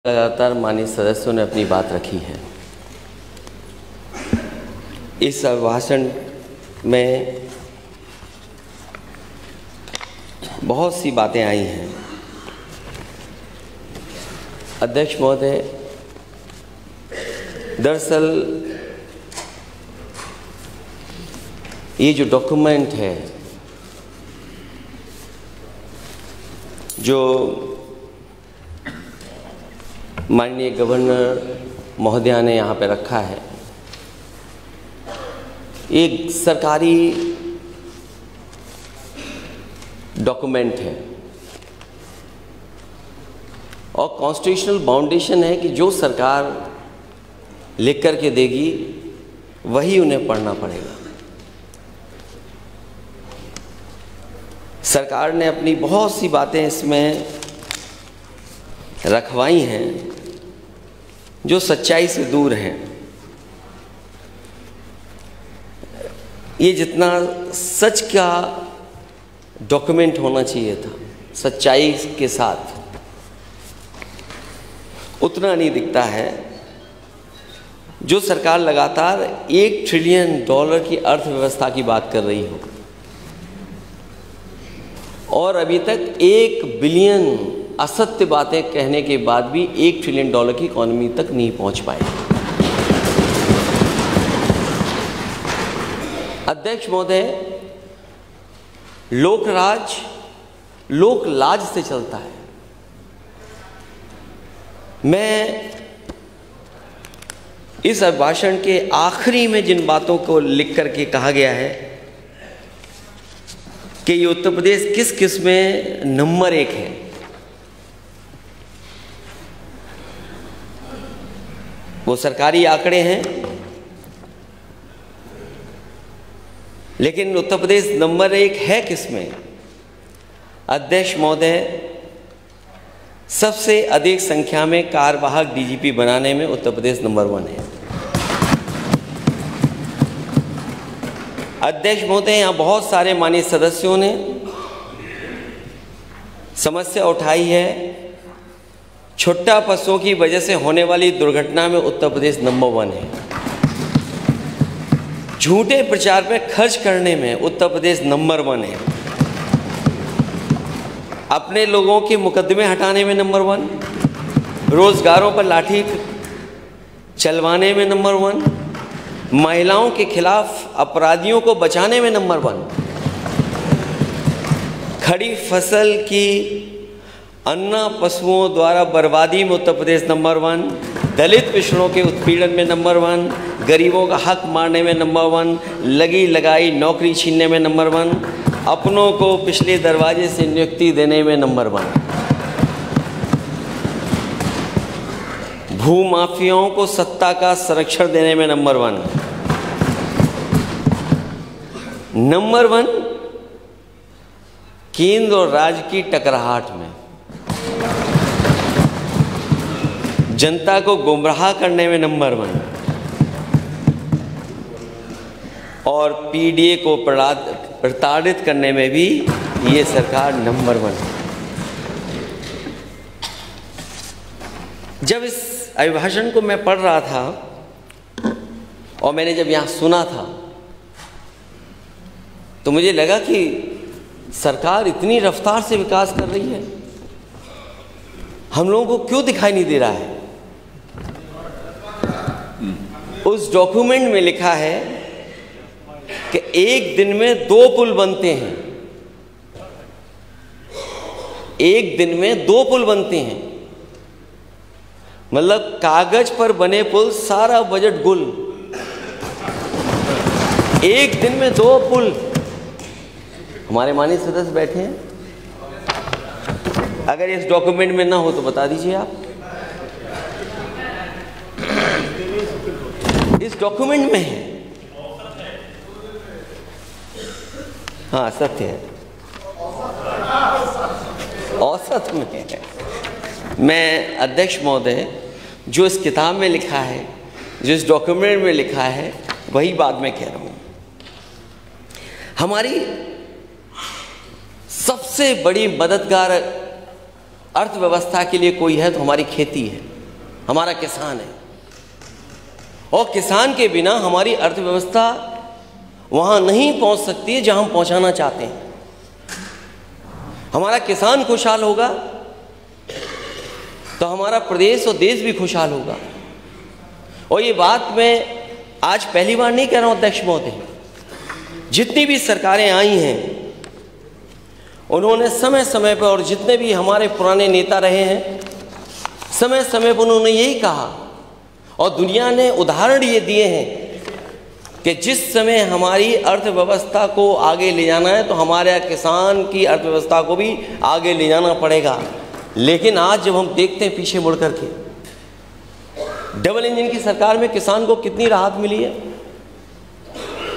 लगातार माननीय सदस्यों ने अपनी बात रखी है। इस अभिभाषण में बहुत सी बातें आई हैं। अध्यक्ष महोदय, दरअसल ये जो डॉक्यूमेंट है जो माननीय गवर्नर महोदया ने यहाँ पे रखा है, एक सरकारी डॉक्यूमेंट है और कॉन्स्टिट्यूशनल बाउंडेशन है कि जो सरकार लिख कर के देगी वही उन्हें पढ़ना पड़ेगा। सरकार ने अपनी बहुत सी बातें इसमें रखवाई हैं जो सच्चाई से दूर हैं। ये जितना सच का डॉक्यूमेंट होना चाहिए था सच्चाई के साथ, उतना नहीं दिखता है। जो सरकार लगातार $1 ट्रिलियन की अर्थव्यवस्था की बात कर रही हो और अभी तक 1 बिलियन असत्य बातें कहने के बाद भी $1 ट्रिलियन की इकोनॉमी तक नहीं पहुंच पाए। अध्यक्ष महोदय, लोकराज लोक लाज से चलता है। मैं इस अभिभाषण के आखिरी में जिन बातों को लिख करके कहा गया है कि ये उत्तर प्रदेश किस किस में नंबर 1 है, वो सरकारी आंकड़े हैं, लेकिन उत्तर प्रदेश नंबर 1 है किसमें? अध्यक्ष महोदय, सबसे अधिक संख्या में कार्यवाहक डीजीपी बनाने में उत्तर प्रदेश नंबर 1 है। अध्यक्ष महोदय, यहाँ बहुत सारे माननीय सदस्यों ने समस्या उठाई है, छुट्टा पशुओं की वजह से होने वाली दुर्घटना में उत्तर प्रदेश नंबर 1 है। झूठे प्रचार पे खर्च करने में उत्तर प्रदेश नंबर 1 है। अपने लोगों के मुकदमे हटाने में नंबर 1, रोजगारों पर लाठी चलवाने में नंबर 1, महिलाओं के खिलाफ अपराधियों को बचाने में नंबर 1, खड़ी फसल की अन्ना पशुओं द्वारा बर्बादी में उत्तर प्रदेश नंबर 1, दलित पिछड़ों के उत्पीड़न में नंबर 1, गरीबों का हक मारने में नंबर 1, लगी लगाई नौकरी छीनने में नंबर 1, अपनों को पिछले दरवाजे से नियुक्ति देने में नंबर 1, भूमाफियाओं को सत्ता का संरक्षण देने में नंबर 1, नंबर 1 केंद्र और राज्य की टकराहट में, जनता को गुमराह करने में नंबर 1 और पीडीए को प्रताड़ित करने में भी ये सरकार नंबर 1 है। जब इस अभिभाषण को मैं पढ़ रहा था और मैंने जब यहाँ सुना था तो मुझे लगा कि सरकार इतनी रफ्तार से विकास कर रही है, हम लोगों को क्यों दिखाई नहीं दे रहा है? उस डॉक्यूमेंट में लिखा है कि एक दिन में 2 पुल बनते हैं, एक दिन में 2 पुल बनते हैं, मतलब कागज पर बने पुल, सारा बजट गुल, एक दिन में 2 पुल। हमारे माननीय सदस्य बैठे हैं, अगर इस डॉक्यूमेंट में ना हो तो बता दीजिए आप। इस डॉक्यूमेंट में है, हाँ सत्य है, औसत में है। मैं अध्यक्ष महोदय, जो इस किताब में लिखा है, जो इस डॉक्यूमेंट में लिखा है, वही बात मैं कह रहा हूँ। हमारी सबसे बड़ी मददगार अर्थव्यवस्था के लिए कोई है तो हमारी खेती है। हमारा किसान है, और किसान के बिना हमारी अर्थव्यवस्था वहाँ नहीं पहुँच सकती है जहाँ हम पहुँचाना चाहते हैं। हमारा किसान खुशहाल होगा तो हमारा प्रदेश और देश भी खुशहाल होगा। और ये बात मैं आज पहली बार नहीं कह रहा हूँ अध्यक्ष महोदय, जितनी भी सरकारें आई हैं उन्होंने समय समय पर, और जितने भी हमारे पुराने नेता रहे हैं समय समय पर उन्होंने यही कहा, और दुनिया ने उदाहरण ये दिए हैं कि जिस समय हमारी अर्थव्यवस्था को आगे ले जाना है तो हमारे किसान की अर्थव्यवस्था को भी आगे ले जाना पड़ेगा। लेकिन आज जब हम देखते हैं पीछे मुड़ करके, डबल इंजन की सरकार में किसान को कितनी राहत मिली है,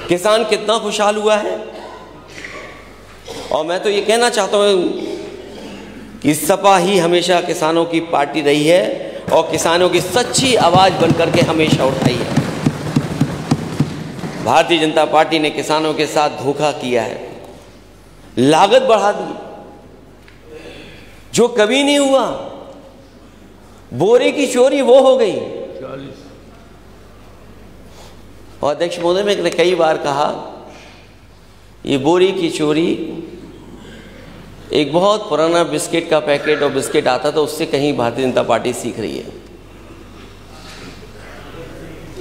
किसान कितना खुशहाल हुआ है। और मैं तो ये कहना चाहता हूँ कि सपा ही हमेशा किसानों की पार्टी रही है और किसानों की सच्ची आवाज़ बनकर के हमेशा उठाई है। भारतीय जनता पार्टी ने किसानों के साथ धोखा किया है, लागत बढ़ा दी जो कभी नहीं हुआ, बोरे की चोरी वो हो गई। और अध्यक्ष महोदय, मैंने कई बार कहा ये बोरी की चोरी, एक बहुत पुराना बिस्किट का पैकेट और बिस्किट आता था, उससे कहीं भारतीय जनता पार्टी सीख रही है।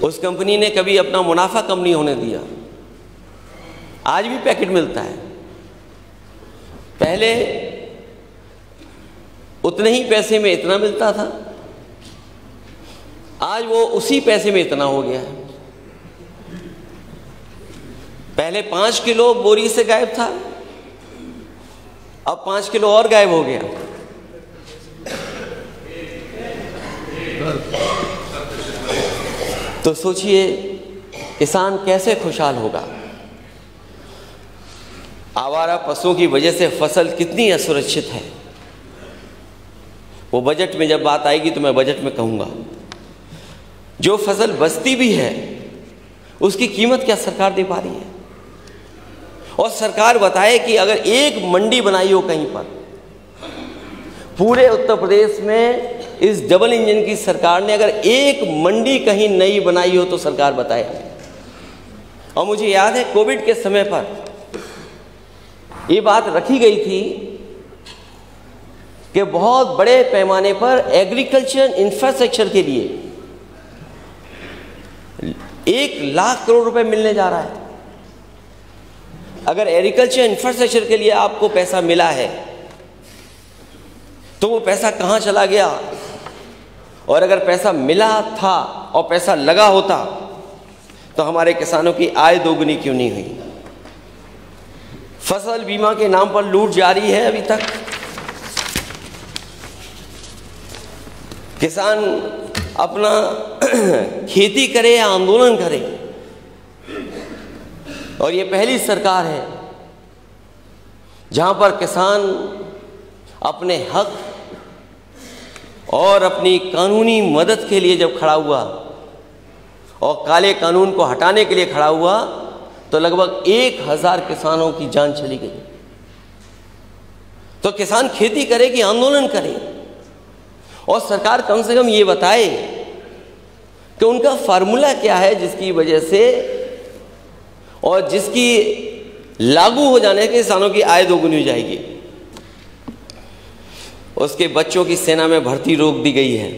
उस कंपनी ने कभी अपना मुनाफा कम नहीं होने दिया, आज भी पैकेट मिलता है। पहले उतने ही पैसे में इतना मिलता था, आज वो उसी पैसे में इतना हो गया है। पहले 5 किलो बोरी से गायब था, अब 5 किलो और गायब हो गया। तो सोचिए किसान कैसे खुशहाल होगा। आवारा पशुओं की वजह से फसल कितनी असुरक्षित है, वो बजट में जब बात आएगी तो मैं बजट में कहूँगा। जो फसल बचती भी है उसकी कीमत क्या सरकार दे पा रही है? और सरकार बताए कि अगर एक मंडी बनाई हो कहीं पर, पूरे उत्तर प्रदेश में इस डबल इंजन की सरकार ने अगर एक मंडी कहीं नई बनाई हो तो सरकार बताए। और मुझे याद है कोविड के समय पर ये बात रखी गई थी कि बहुत बड़े पैमाने पर एग्रीकल्चर इंफ्रास्ट्रक्चर के लिए 1 लाख करोड़ रुपए मिलने जा रहा है। अगर एग्रीकल्चर इंफ्रास्ट्रक्चर के लिए आपको पैसा मिला है तो वो पैसा कहाँ चला गया, और अगर पैसा मिला था और पैसा लगा होता तो हमारे किसानों की आय दोगुनी क्यों नहीं हुई? फसल बीमा के नाम पर लूट जारी है अभी तक। किसान अपना खेती करे या आंदोलन करे, और ये पहली सरकार है जहां पर किसान अपने हक और अपनी कानूनी मदद के लिए जब खड़ा हुआ और काले कानून को हटाने के लिए खड़ा हुआ तो लगभग 1000 किसानों की जान चली गई। तो किसान खेती करे कि आंदोलन करे, और सरकार कम से कम ये बताए कि उनका फार्मूला क्या है जिसकी वजह से और जिसकी लागू हो जाने के किसानों की आय दोगुनी हो जाएगी। उसके बच्चों की सेना में भर्ती रोक दी गई है।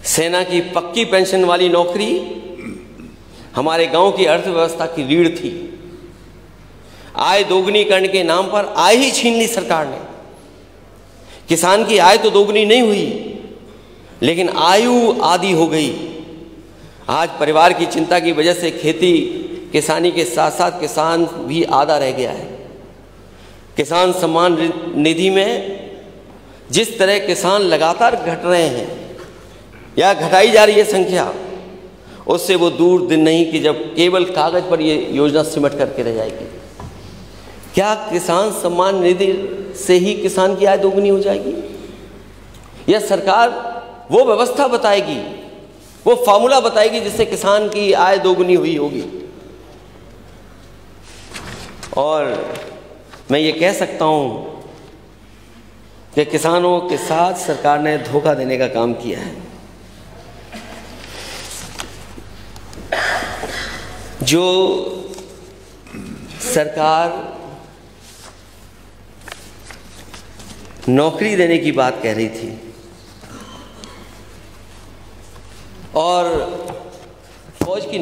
सेना की पक्की पेंशन वाली नौकरी हमारे गांव की अर्थव्यवस्था की रीढ़ थी। आय दोगुनी करने के नाम पर आय ही छीन ली सरकार ने। किसान की आय तो दोगुनी नहीं हुई, लेकिन आयु आधी हो गई। आज परिवार की चिंता की वजह से खेती किसानी के साथ साथ किसान भी आधा रह गया है। किसान सम्मान निधि में जिस तरह किसान लगातार घट रहे हैं या घटाई जा रही है संख्या, उससे वो दूर दिन नहीं कि जब केवल कागज पर ये योजना सिमट करके रह जाएगी। क्या किसान सम्मान निधि से ही किसान की आय दोगुनी हो जाएगी, या सरकार वो व्यवस्था बताएगी, वो फार्मूला बताएगी जिससे किसान की आय दोगुनी हुई होगी? और मैं ये कह सकता हूँ कि किसानों के साथ सरकार ने धोखा देने का काम किया है। जो सरकार नौकरी देने की बात कह रही थी और फौज की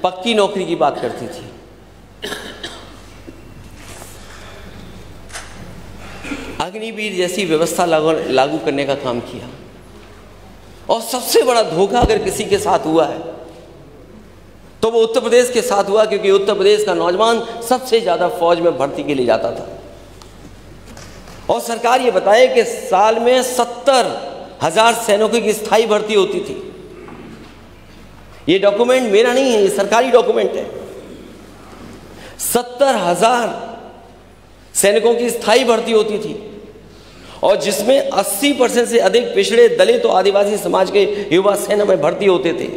पक्की नौकरी की बात करती थी, अग्निवीर जैसी व्यवस्था लागू करने का काम किया। और सबसे बड़ा धोखा अगर किसी के साथ हुआ है तो वो उत्तर प्रदेश के साथ हुआ, क्योंकि उत्तर प्रदेश का नौजवान सबसे ज़्यादा फौज में भर्ती के लिए जाता था। और सरकार ये बताए कि साल में 70,000 सैनिकों की स्थायी भर्ती होती थी। ये डॉक्यूमेंट मेरा नहीं है, ये सरकारी डॉक्यूमेंट है। 70,000 सैनिकों की स्थायी भर्ती होती थी और जिसमें 80% से अधिक पिछड़े, दलित और आदिवासी समाज के युवा सेना में भर्ती होते थे।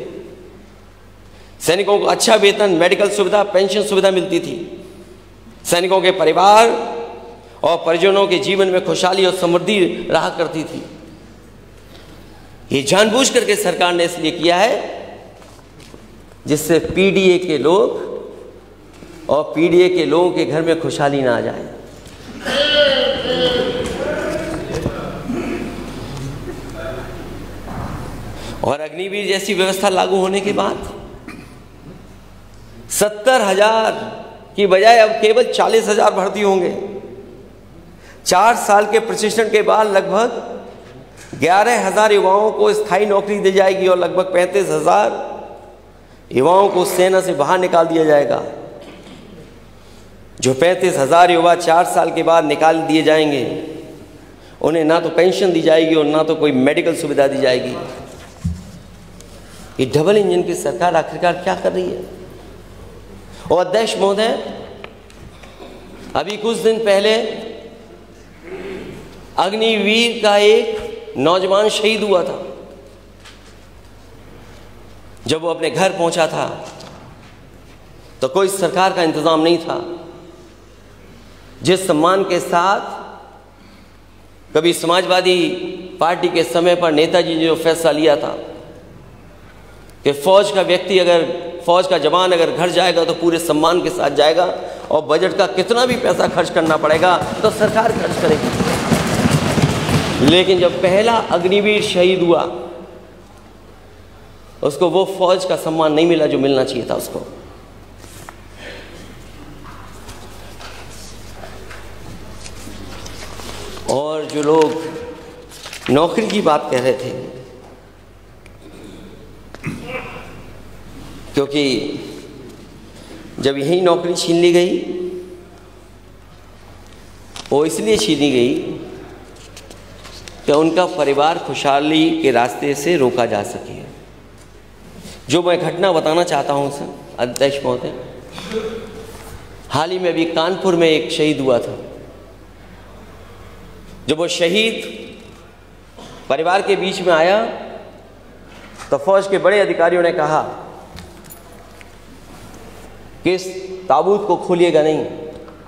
सैनिकों को अच्छा वेतन, मेडिकल सुविधा, पेंशन सुविधा मिलती थी। सैनिकों के परिवार और परिजनों के जीवन में खुशहाली और समृद्धि रहा करती थी। ये जानबूझ करके सरकार ने इसलिए किया है जिससे पीडीए के लोग और पीडीए के लोगों के घर में खुशहाली ना आ जाए। और अग्निवीर जैसी व्यवस्था लागू होने के बाद 70,000 की बजाय अब केवल 40,000 भर्ती होंगे। 4 साल के प्रशिक्षण के बाद लगभग 11,000 युवाओं को स्थायी नौकरी दी जाएगी और लगभग 35,000 युवाओं को सेना से बाहर निकाल दिया जाएगा। जो 35,000 युवा 4 साल के बाद निकाल दिए जाएंगे, उन्हें ना तो पेंशन दी जाएगी और ना तो कोई मेडिकल सुविधा दी जाएगी। ये डबल इंजन की सरकार आखिरकार क्या कर रही है? और अध्यक्ष महोदय, अभी कुछ दिन पहले अग्निवीर का एक नौजवान शहीद हुआ था। जब वो अपने घर पहुंचा था तो कोई सरकार का इंतजाम नहीं था। जिस सम्मान के साथ कभी समाजवादी पार्टी के समय पर नेताजी ने जो फैसला लिया था कि फौज का व्यक्ति, अगर फौज का जवान अगर घर जाएगा तो पूरे सम्मान के साथ जाएगा और बजट का कितना भी पैसा खर्च करना पड़ेगा तो सरकार खर्च करेगी। लेकिन जब पहला अग्निवीर शहीद हुआ, उसको वो फौज का सम्मान नहीं मिला जो मिलना चाहिए था उसको। और जो लोग नौकरी की बात कह रहे थे, क्योंकि जब यही नौकरी छीन ली गई, वो इसलिए छीनी गई कि उनका परिवार खुशहाली के रास्ते से रोका जा सके। जो मैं घटना बताना चाहता हूं सर अध्यक्ष महोदय, हाल ही में अभी कानपुर में एक शहीद हुआ था। जब वो शहीद परिवार के बीच में आया तो फौज के बड़े अधिकारियों ने कहा कि इस ताबूत को खोलिएगा नहीं,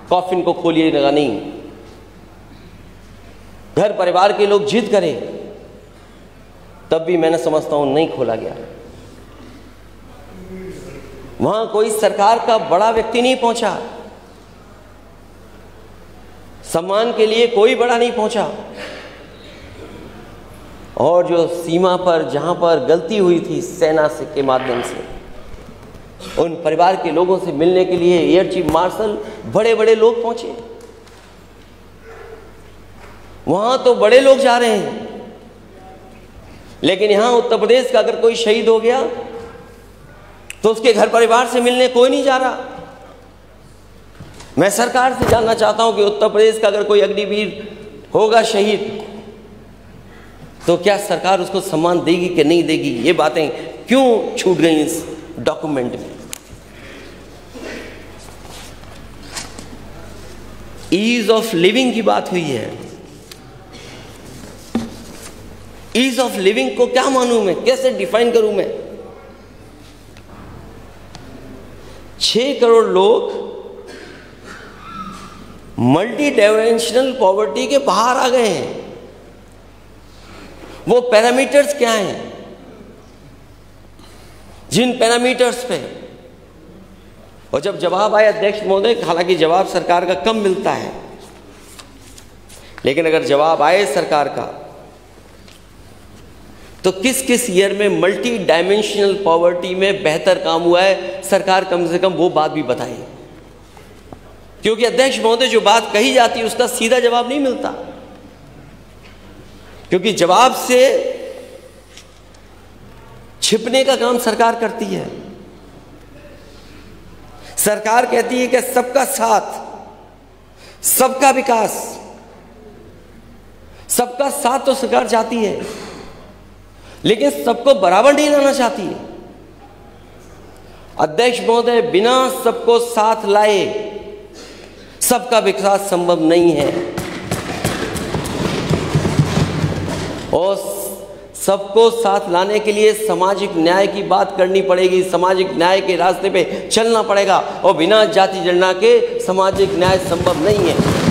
कॉफिन को खोलिएगा नहीं। घर परिवार के लोग जिद करें तब भी मैंने समझता हूं नहीं खोला गया। वहां कोई सरकार का बड़ा व्यक्ति नहीं पहुंचा, सम्मान के लिए कोई बड़ा नहीं पहुंचा। और जो सीमा पर जहां पर गलती हुई थी सेना से के माध्यम से, उन परिवार के लोगों से मिलने के लिए एयर चीफ मार्शल बड़े बड़े लोग पहुंचे। वहां तो बड़े लोग जा रहे हैं, लेकिन यहां उत्तर प्रदेश का अगर कोई शहीद हो गया तो उसके घर परिवार से मिलने कोई नहीं जा रहा। मैं सरकार से जानना चाहता हूं कि उत्तर प्रदेश का अगर कोई अग्निवीर होगा शहीद, तो क्या सरकार उसको सम्मान देगी कि नहीं देगी? ये बातें क्यों छूट गई इस डॉक्यूमेंट में? ईज ऑफ लिविंग की बात हुई है। ईज ऑफ लिविंग को क्या मानूं मैं, कैसे डिफाइन करूं मैं? 6 करोड़ लोग मल्टी डायमेंशनल पॉवर्टी के बाहर आ गए हैं। वो पैरामीटर्स क्या हैं, जिन पैरामीटर्स पे, और जब जवाब आया अध्यक्ष महोदय, हालांकि जवाब सरकार का कम मिलता है, लेकिन अगर जवाब आए सरकार का तो किस किस ईयर में मल्टी डायमेंशनल पॉवर्टी में बेहतर काम हुआ है, सरकार कम से कम वो बात भी बताए। क्योंकि अध्यक्ष महोदय जो बात कही जाती है उसका सीधा जवाब नहीं मिलता, क्योंकि जवाब से छिपने का काम सरकार करती है। सरकार कहती है कि सबका साथ, सबका विकास, सबका साथ तो सरकार चाहती है, लेकिन सबको बराबर नहीं लाना चाहती है। अध्यक्ष महोदय, बिना सबको साथ लाए सबका विकास संभव नहीं है, और सबको साथ लाने के लिए सामाजिक न्याय की बात करनी पड़ेगी, सामाजिक न्याय के रास्ते पे चलना पड़ेगा, और बिना जाति जनगणना के सामाजिक न्याय संभव नहीं है।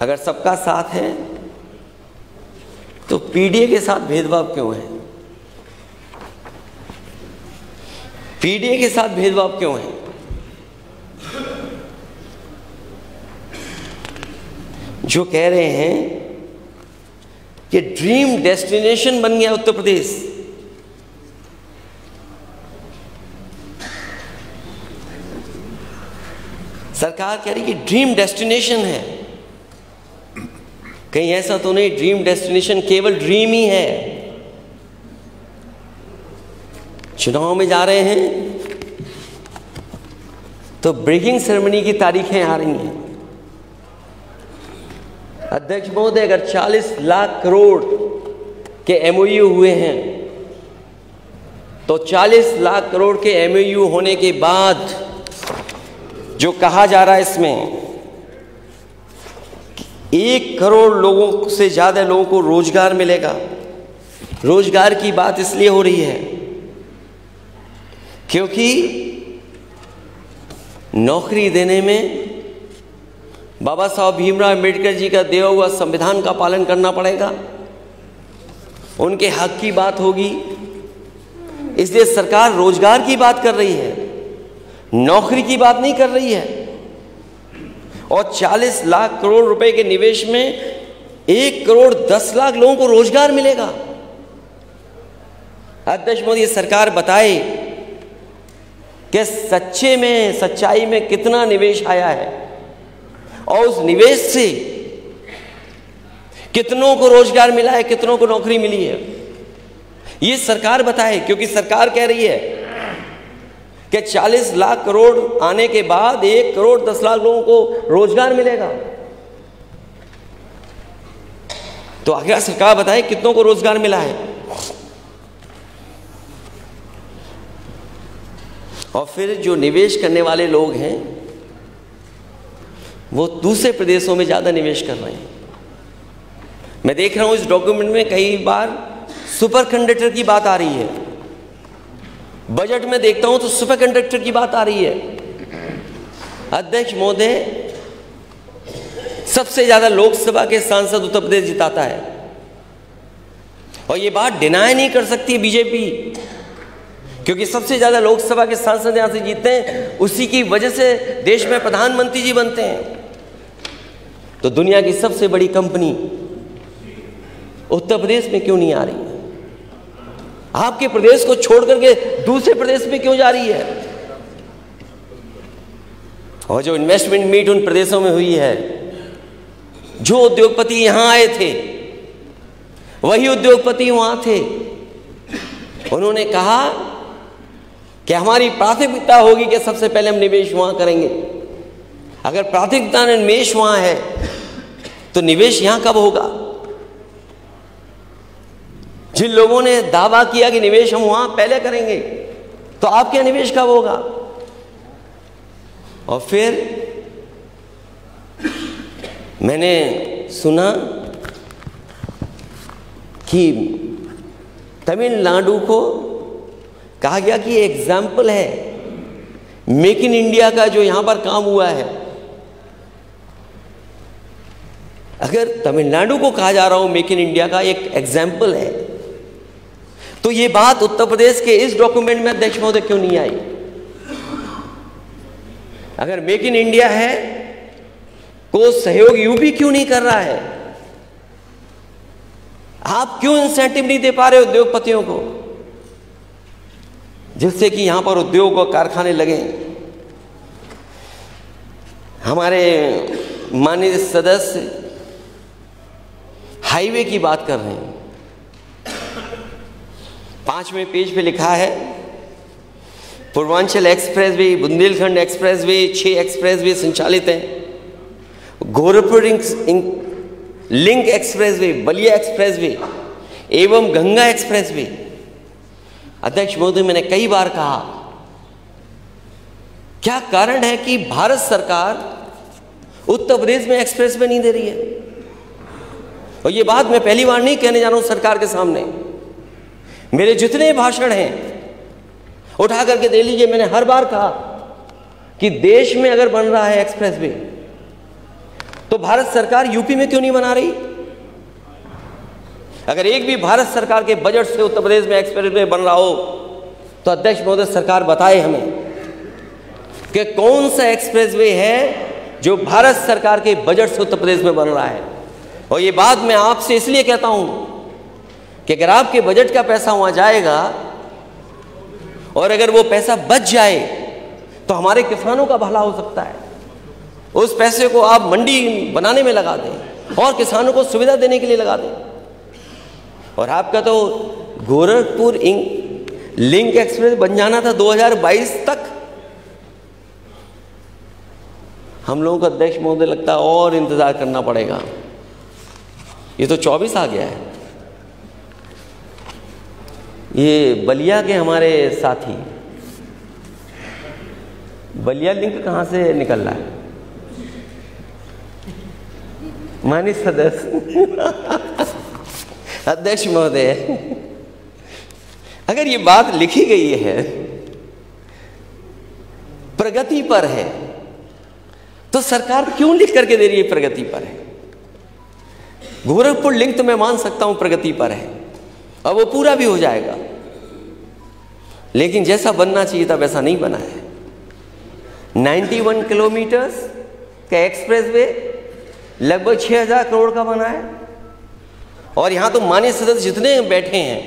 अगर सबका साथ है तो पीडीए के साथ भेदभाव क्यों है? पीडीए के साथ भेदभाव क्यों है? जो कह रहे हैं कि ड्रीम डेस्टिनेशन बन गया उत्तर प्रदेश, सरकार कह रही कि ड्रीम डेस्टिनेशन है। कहीं ऐसा तो नहीं ड्रीम डेस्टिनेशन केवल ड्रीम ही है? चुनाव में जा रहे हैं तो ब्रेकिंग सेरेमनी की तारीखें आ रही हैं। अध्यक्ष महोदय, अगर 40 लाख करोड़ के एमओयू हुए हैं तो 40 लाख करोड़ के एमओयू होने के बाद जो कहा जा रहा है इसमें 1 करोड़ लोगों से ज़्यादा लोगों को रोजगार मिलेगा। रोजगार की बात इसलिए हो रही है क्योंकि नौकरी देने में बाबा साहब भीमराव अम्बेडकर जी का दिया हुआ संविधान का पालन करना पड़ेगा, उनके हक की बात होगी। इसलिए सरकार रोजगार की बात कर रही है, नौकरी की बात नहीं कर रही है। और 40 लाख करोड़ रुपए के निवेश में 1 करोड़ 10 लाख लोगों को रोजगार मिलेगा। अध्यक्ष मोदी, सरकार बताए कि सच्चाई में कितना निवेश आया है और उस निवेश से कितनों को रोजगार मिला है, कितनों को नौकरी मिली है, ये सरकार बताए। क्योंकि सरकार कह रही है कि 40 लाख करोड़ आने के बाद 1 करोड़ 10 लाख लोगों को रोजगार मिलेगा। तो आखिर सरकार बताए कितनों को रोजगार मिला है। और फिर जो निवेश करने वाले लोग हैं वो दूसरे प्रदेशों में ज़्यादा निवेश कर रहे हैं। मैं देख रहा हूं इस डॉक्यूमेंट में कई बार सुपर कंडक्टर की बात आ रही है, बजट में देखता हूं तो सुपर कंडक्टर की बात आ रही है। अध्यक्ष महोदय, सबसे ज़्यादा लोकसभा के सांसद उत्तर प्रदेश जिताता है और ये बात डिनाई नहीं कर सकती बीजेपी, क्योंकि सबसे ज़्यादा लोकसभा के सांसद यहाँ से जीतते हैं, उसी की वजह से देश में प्रधानमंत्री जी बनते हैं। तो दुनिया की सबसे बड़ी कंपनी उत्तर प्रदेश में क्यों नहीं आ रही है? आपके प्रदेश को छोड़ करके दूसरे प्रदेश में क्यों जा रही है? और जो इन्वेस्टमेंट मीट उन प्रदेशों में हुई है, जो उद्योगपति यहां आए थे वही उद्योगपति वहां थे। उन्होंने कहा कि हमारी प्राथमिकता होगी कि सबसे पहले हम निवेश वहां करेंगे। अगर प्राथमिकता निवेश वहां है तो निवेश यहां कब होगा? जिन लोगों ने दावा किया कि निवेश हम वहां पहले करेंगे, तो आपके निवेश कब होगा? और फिर मैंने सुना कि तमिलनाडु को कहा गया कि एग्जाम्पल है मेक इन इंडिया का जो यहां पर काम हुआ है, अगर तमिलनाडु को कहा जा रहा हो मेक इन इंडिया का एक एग्जाम्पल है, तो ये बात उत्तर प्रदेश के इस डॉक्यूमेंट में अध्यक्ष महोदय क्यों नहीं आई? अगर मेक इन इंडिया है को सहयोग यूपी क्यों नहीं कर रहा है? आप क्यों इंसेंटिव नहीं दे पा रहे उद्योगपतियों को, जिससे कि यहां पर उद्योग और कारखाने लगे? हमारे माननीय सदस्य हाईवे की बात कर रहे हैं। 5वें पेज पे लिखा है Purvanchal expressway, Bundelkhand expressway, 6 expressway संचालित हैं। Gorakhpur link expressway, Ballia expressway एवं गंगा एक्सप्रेसवे। अध्यक्ष महोदय, मैंने कई बार कहा, क्या कारण है कि भारत सरकार उत्तर प्रदेश में एक्सप्रेसवे नहीं दे रही है? और ये बात मैं पहली बार नहीं कहने जा रहा हूं सरकार के सामने। मेरे जितने भाषण हैं उठा करके दे लीजिए। मैंने हर बार कहा कि देश में अगर बन रहा है एक्सप्रेसवे तो भारत सरकार यूपी में क्यों नहीं बना रही? अगर एक भी भारत सरकार के बजट से उत्तर प्रदेश में एक्सप्रेसवे बन रहा हो तो अध्यक्ष महोदय सरकार बताए हमें कि कौन सा एक्सप्रेसवे है जो भारत सरकार के बजट से उत्तर प्रदेश में बन रहा है। और ये बात मैं आपसे इसलिए कहता हूं कि अगर आपके बजट का पैसा वहां जाएगा और अगर वो पैसा बच जाए तो हमारे किसानों का भला हो सकता है। उस पैसे को आप मंडी बनाने में लगा दें और किसानों को सुविधा देने के लिए लगा दें। और आपका तो गोरखपुर लिंक एक्सप्रेस बन जाना था 2022 तक। हम लोगों को अध्यक्ष महोदय लगता है और इंतजार करना पड़ेगा। ये तो 24 आ गया है। ये बलिया के हमारे साथी, बलिया लिंक कहां से निकल रहा है? माननीय सदस्य अध्यक्ष महोदय, अगर ये बात लिखी गई है प्रगति पर है तो सरकार क्यों लिख करके दे रही है प्रगति पर है? गोरखपुर लिंक तो मैं मान सकता हूं प्रगति पर है और वो पूरा भी हो जाएगा, लेकिन जैसा बनना चाहिए था वैसा नहीं बना है। 91 किलोमीटर का एक्सप्रेसवे लगभग 6000 करोड़ का बना है। और यहां तो माननीय सदस्य जितने बैठे हैं,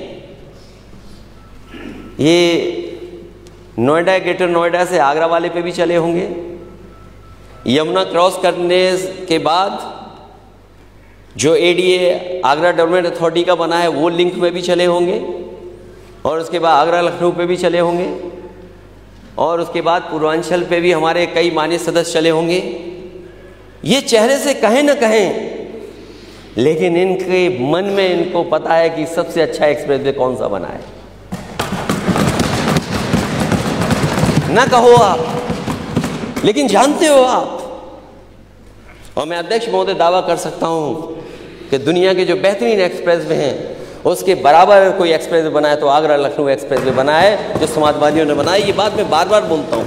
ये नोएडा, ग्रेटर नोएडा से आगरा वाले पे भी चले होंगे। यमुना क्रॉस करने के बाद जो एडीए आगरा डेवलपमेंट अथॉरिटी का बना है वो लिंक में भी चले होंगे, और उसके बाद आगरा लखनऊ पे भी चले होंगे, और उसके बाद पूर्वांचल पे भी हमारे कई माननीय सदस्य चले होंगे। ये चेहरे से कहें न कहें, लेकिन इनके मन में इनको पता है कि सबसे अच्छा एक्सप्रेसवे कौन सा बना है। ना कहो आप, लेकिन जानते हो आप। और मैं अध्यक्ष महोदय दावा कर सकता हूं कि दुनिया के जो बेहतरीन एक्सप्रेसवे हैं उसके बराबर कोई एक्सप्रेसवे बना है तो आगरा लखनऊ एक्सप्रेसवे बना है, जो समाजवादियों ने बनाया। ये बात मैं बार बार बोलता हूं।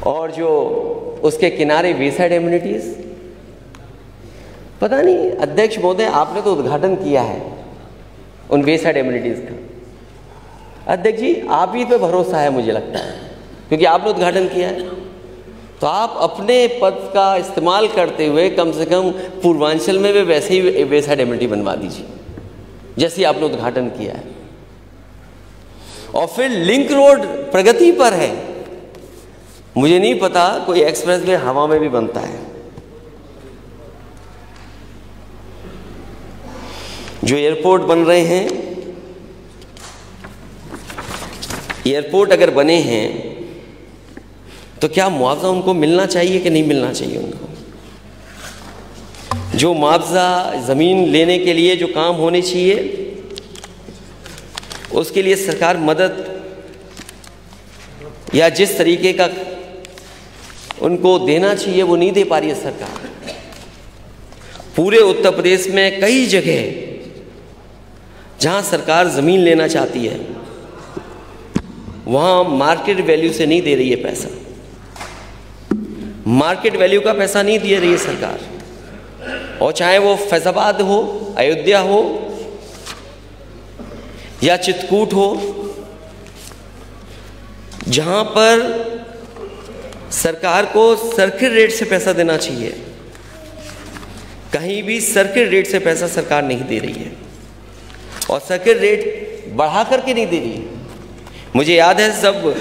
और जो उसके किनारे वे साइड एम्यूनिटीज, पता नहीं अध्यक्ष महोदय आपने तो उद्घाटन किया है उन वे साइड एम्यूनिटीज का। अध्यक्ष जी, आप ही पे भरोसा है मुझे लगता है, क्योंकि आपने उद्घाटन किया है। तो आप अपने पद का इस्तेमाल करते हुए कम से कम पूर्वांचल में भी वैसे ही वे साइड एम्यूनिटी बनवा दीजिए जैसे आपने उद्घाटन किया है। और फिर लिंक रोड प्रगति पर है। मुझे नहीं पता कोई एक्सप्रेसवे हवा में भी बनता है। जो एयरपोर्ट बन रहे हैं, एयरपोर्ट अगर बने हैं तो क्या मुआवजा उनको मिलना चाहिए कि नहीं मिलना चाहिए? उनको जो मुआवजा ज़मीन लेने के लिए जो काम होने चाहिए उसके लिए सरकार मदद या जिस तरीके का उनको देना चाहिए वो नहीं दे पा रही है सरकार। पूरे उत्तर प्रदेश में कई जगह जहां सरकार ज़मीन लेना चाहती है वहाँ मार्केट वैल्यू से नहीं दे रही है पैसा, मार्केट वैल्यू का पैसा नहीं दे रही है सरकार। और चाहे वो फैजाबाद हो, अयोध्या हो या चित्रकूट हो, जहाँ पर सरकार को सर्किट रेट से पैसा देना चाहिए, कहीं भी सर्किट रेट से पैसा सरकार नहीं दे रही है और सर्किट रेट बढ़ा करके नहीं दे रही है। मुझे याद है जब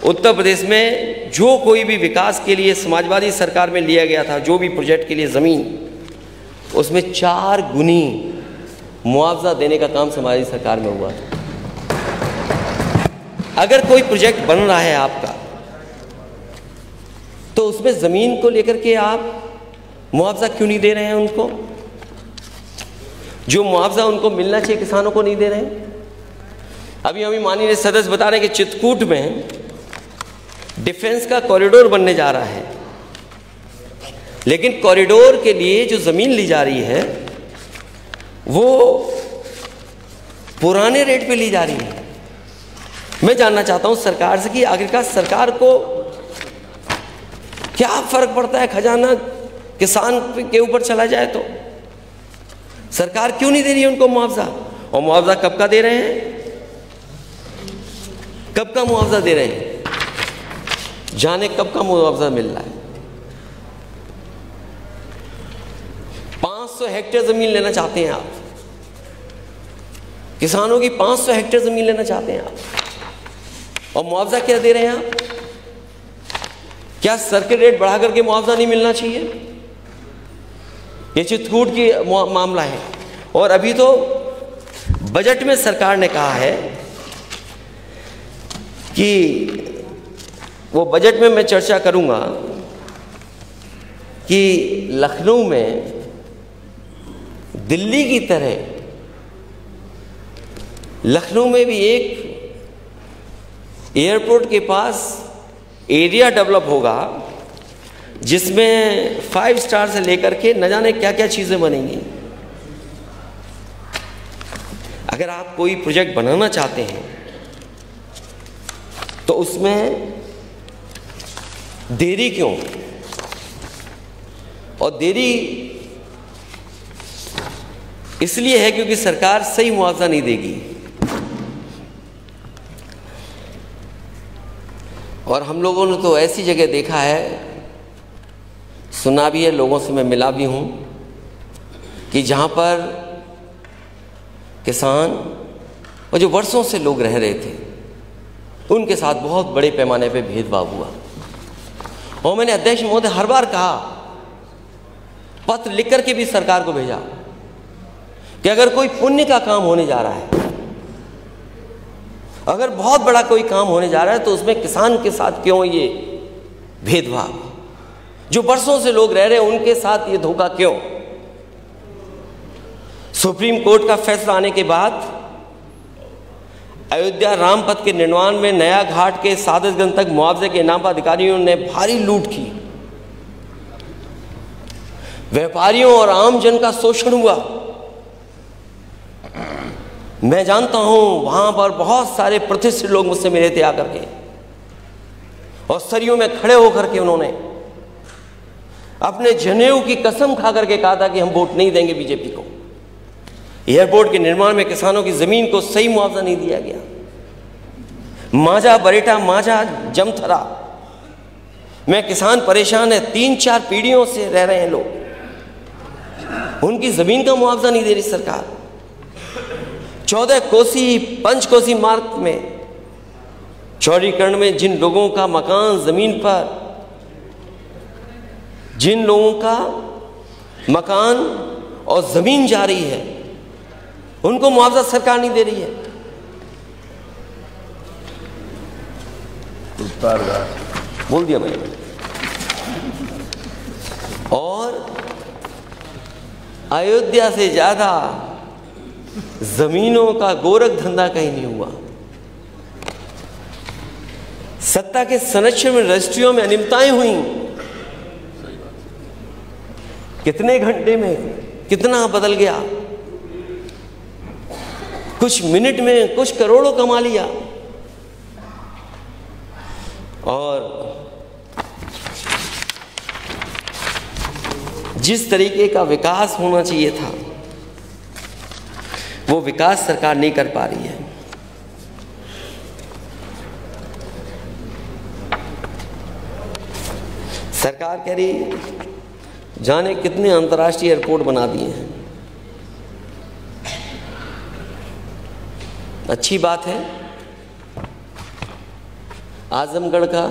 उत्तर प्रदेश में जो कोई भी विकास के लिए समाजवादी सरकार में लिया गया था, जो भी प्रोजेक्ट के लिए ज़मीन, उसमें 4 गुनी मुआवजा देने का काम समाजवादी सरकार में हुआ था। अगर कोई प्रोजेक्ट बन रहा है आपका, तो उसमें ज़मीन को लेकर के आप मुआवजा क्यों नहीं दे रहे हैं उनको? जो मुआवजा उनको मिलना चाहिए किसानों को नहीं दे रहे हैं। अभी माननीय सदस्य बता रहे हैं कि चित्रकूट में डिफेंस का कॉरिडोर बनने जा रहा है, लेकिन कॉरिडोर के लिए जो ज़मीन ली जा रही है वो पुराने रेट पे ली जा रही है। मैं जानना चाहता हूं सरकार से कि आखिरकार सरकार को क्या फर्क पड़ता है, खजाना किसान के ऊपर चला जाए तो सरकार क्यों नहीं दे रही है उनको मुआवजा? और मुआवजा कब का दे रहे हैं, कब का मुआवजा दे रहे हैं, जाने कब का मुआवजा मिल रहा है। 500 हेक्टेयर जमीन लेना चाहते हैं आप, किसानों की 500 हेक्टेयर जमीन लेना चाहते हैं आप, और मुआवजा क्या दे रहे हैं आप? क्या सर्किट रेट बढ़ा करके मुआवजा नहीं मिलना चाहिए? ये चित्रकूट की मामला है। और अभी तो बजट में सरकार ने कहा है कि वो बजट में मैं चर्चा करूंगा कि लखनऊ में दिल्ली की तरह लखनऊ में भी एक एयरपोर्ट के पास एरिया डेवलप होगा जिसमें 5 स्टार से लेकर के न जाने क्या क्या चीज़ें बनेंगी। अगर आप कोई प्रोजेक्ट बनाना चाहते हैं तो उसमें देरी क्यों? और देरी इसलिए है क्योंकि सरकार सही मुआवजा नहीं देगी। और हम लोगों ने तो ऐसी जगह देखा है, सुना भी है, लोगों से मैं मिला भी हूँ कि जहाँ पर किसान और जो वर्षों से लोग रह रहे थे उनके साथ बहुत बड़े पैमाने पे भेदभाव हुआ। और मैंने अध्यक्ष महोदय हर बार कहा, पत्र लिख करके भी सरकार को भेजा कि अगर कोई पुण्य का काम होने जा रहा है, अगर बहुत बड़ा कोई काम होने जा रहा है, तो उसमें किसान के साथ क्यों ये भेदभाव? जो वर्षों से लोग रह रहे हैं उनके साथ ये धोखा क्यों? सुप्रीम कोर्ट का फैसला आने के बाद अयोध्या राम पथ के निर्माण में नया घाट के सादतगंज तक मुआवजे के नाम पर अधिकारियों ने भारी लूट की, व्यापारियों और आम जन का शोषण हुआ। मैं जानता हूं वहां पर बहुत सारे प्रतिष्ठित लोग मुझसे मिले थे आकर के, और सरियों में खड़े होकर के उन्होंने अपने जनेऊ की कसम खा करके कहा था कि हम वोट नहीं देंगे बीजेपी को। एयरपोर्ट के निर्माण में किसानों की जमीन को सही मुआवजा नहीं दिया गया। मांझा बरेटा, मांझा जमथरा में किसान परेशान है, 3-4 पीढ़ियों से रह रहे हैं लोग, उनकी जमीन का मुआवजा नहीं दे रही सरकार। 14 कोसी पंचकोसी मार्ग में चौड़ीकरण में जिन लोगों का मकान जमीन पर, जिन लोगों का मकान और जमीन जा रही है, उनको मुआवजा सरकार नहीं दे रही है। बोल दिया मैंने। और अयोध्या से ज्यादा जमीनों का गोरख धंधा कहीं नहीं हुआ। सत्ता के संरक्षण में रजिस्ट्रियों में अनियमितताएं हुई। कितने घंटे में कितना बदल गया, कुछ मिनट में कुछ करोड़ों कमा लिया। और जिस तरीके का विकास होना चाहिए था वो विकास सरकार नहीं कर पा रही है। सरकार कह रही जाने कितने अंतर्राष्ट्रीय एयरपोर्ट बना दिए हैं। अच्छी बात है। आजमगढ़ का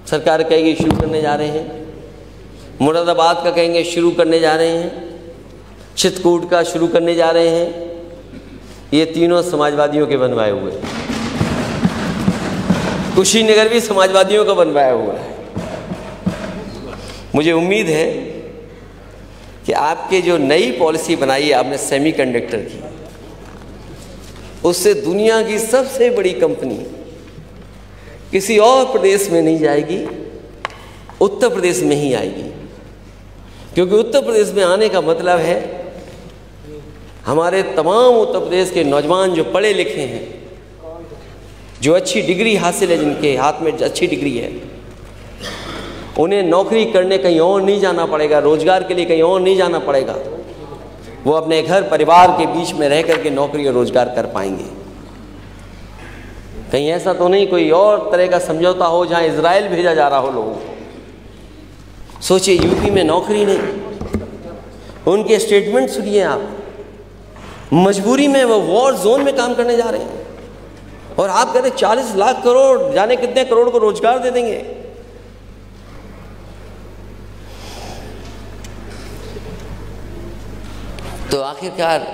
सरकार कहेगी शुरू करने जा रहे हैं, मुरादाबाद का कहेंगे शुरू करने जा रहे हैं, चित्रकूट का शुरू करने जा रहे हैं। ये तीनों समाजवादियों के बनवाए हुए, कुशीनगर भी समाजवादियों का बनवाया हुआ है। मुझे उम्मीद है कि आपके जो नई पॉलिसी बनाई है आपने सेमीकंडक्टर की, उससे दुनिया की सबसे बड़ी कंपनी किसी और प्रदेश में नहीं जाएगी, उत्तर प्रदेश में ही आएगी। क्योंकि उत्तर प्रदेश में आने का मतलब है हमारे तमाम उत्तर प्रदेश के नौजवान जो पढ़े लिखे हैं, जो अच्छी डिग्री हासिल है, जिनके हाथ में अच्छी डिग्री है, उन्हें नौकरी करने कहीं और नहीं जाना पड़ेगा, रोजगार के लिए कहीं और नहीं जाना पड़ेगा। वो अपने घर परिवार के बीच में रह करके नौकरी और रोजगार कर पाएंगे। कहीं ऐसा तो नहीं कोई और तरह का समझौता हो जहां इजराइल भेजा जा रहा हो लोगों को। सोचिए यूपी में नौकरी नहीं, उनके स्टेटमेंट सुनिए आप, मजबूरी में वो वॉर जोन में काम करने जा रहे हैं और आप कहते 40 लाख करोड़, जाने कितने करोड़ को रोजगार दे देंगे। तो आखिरकार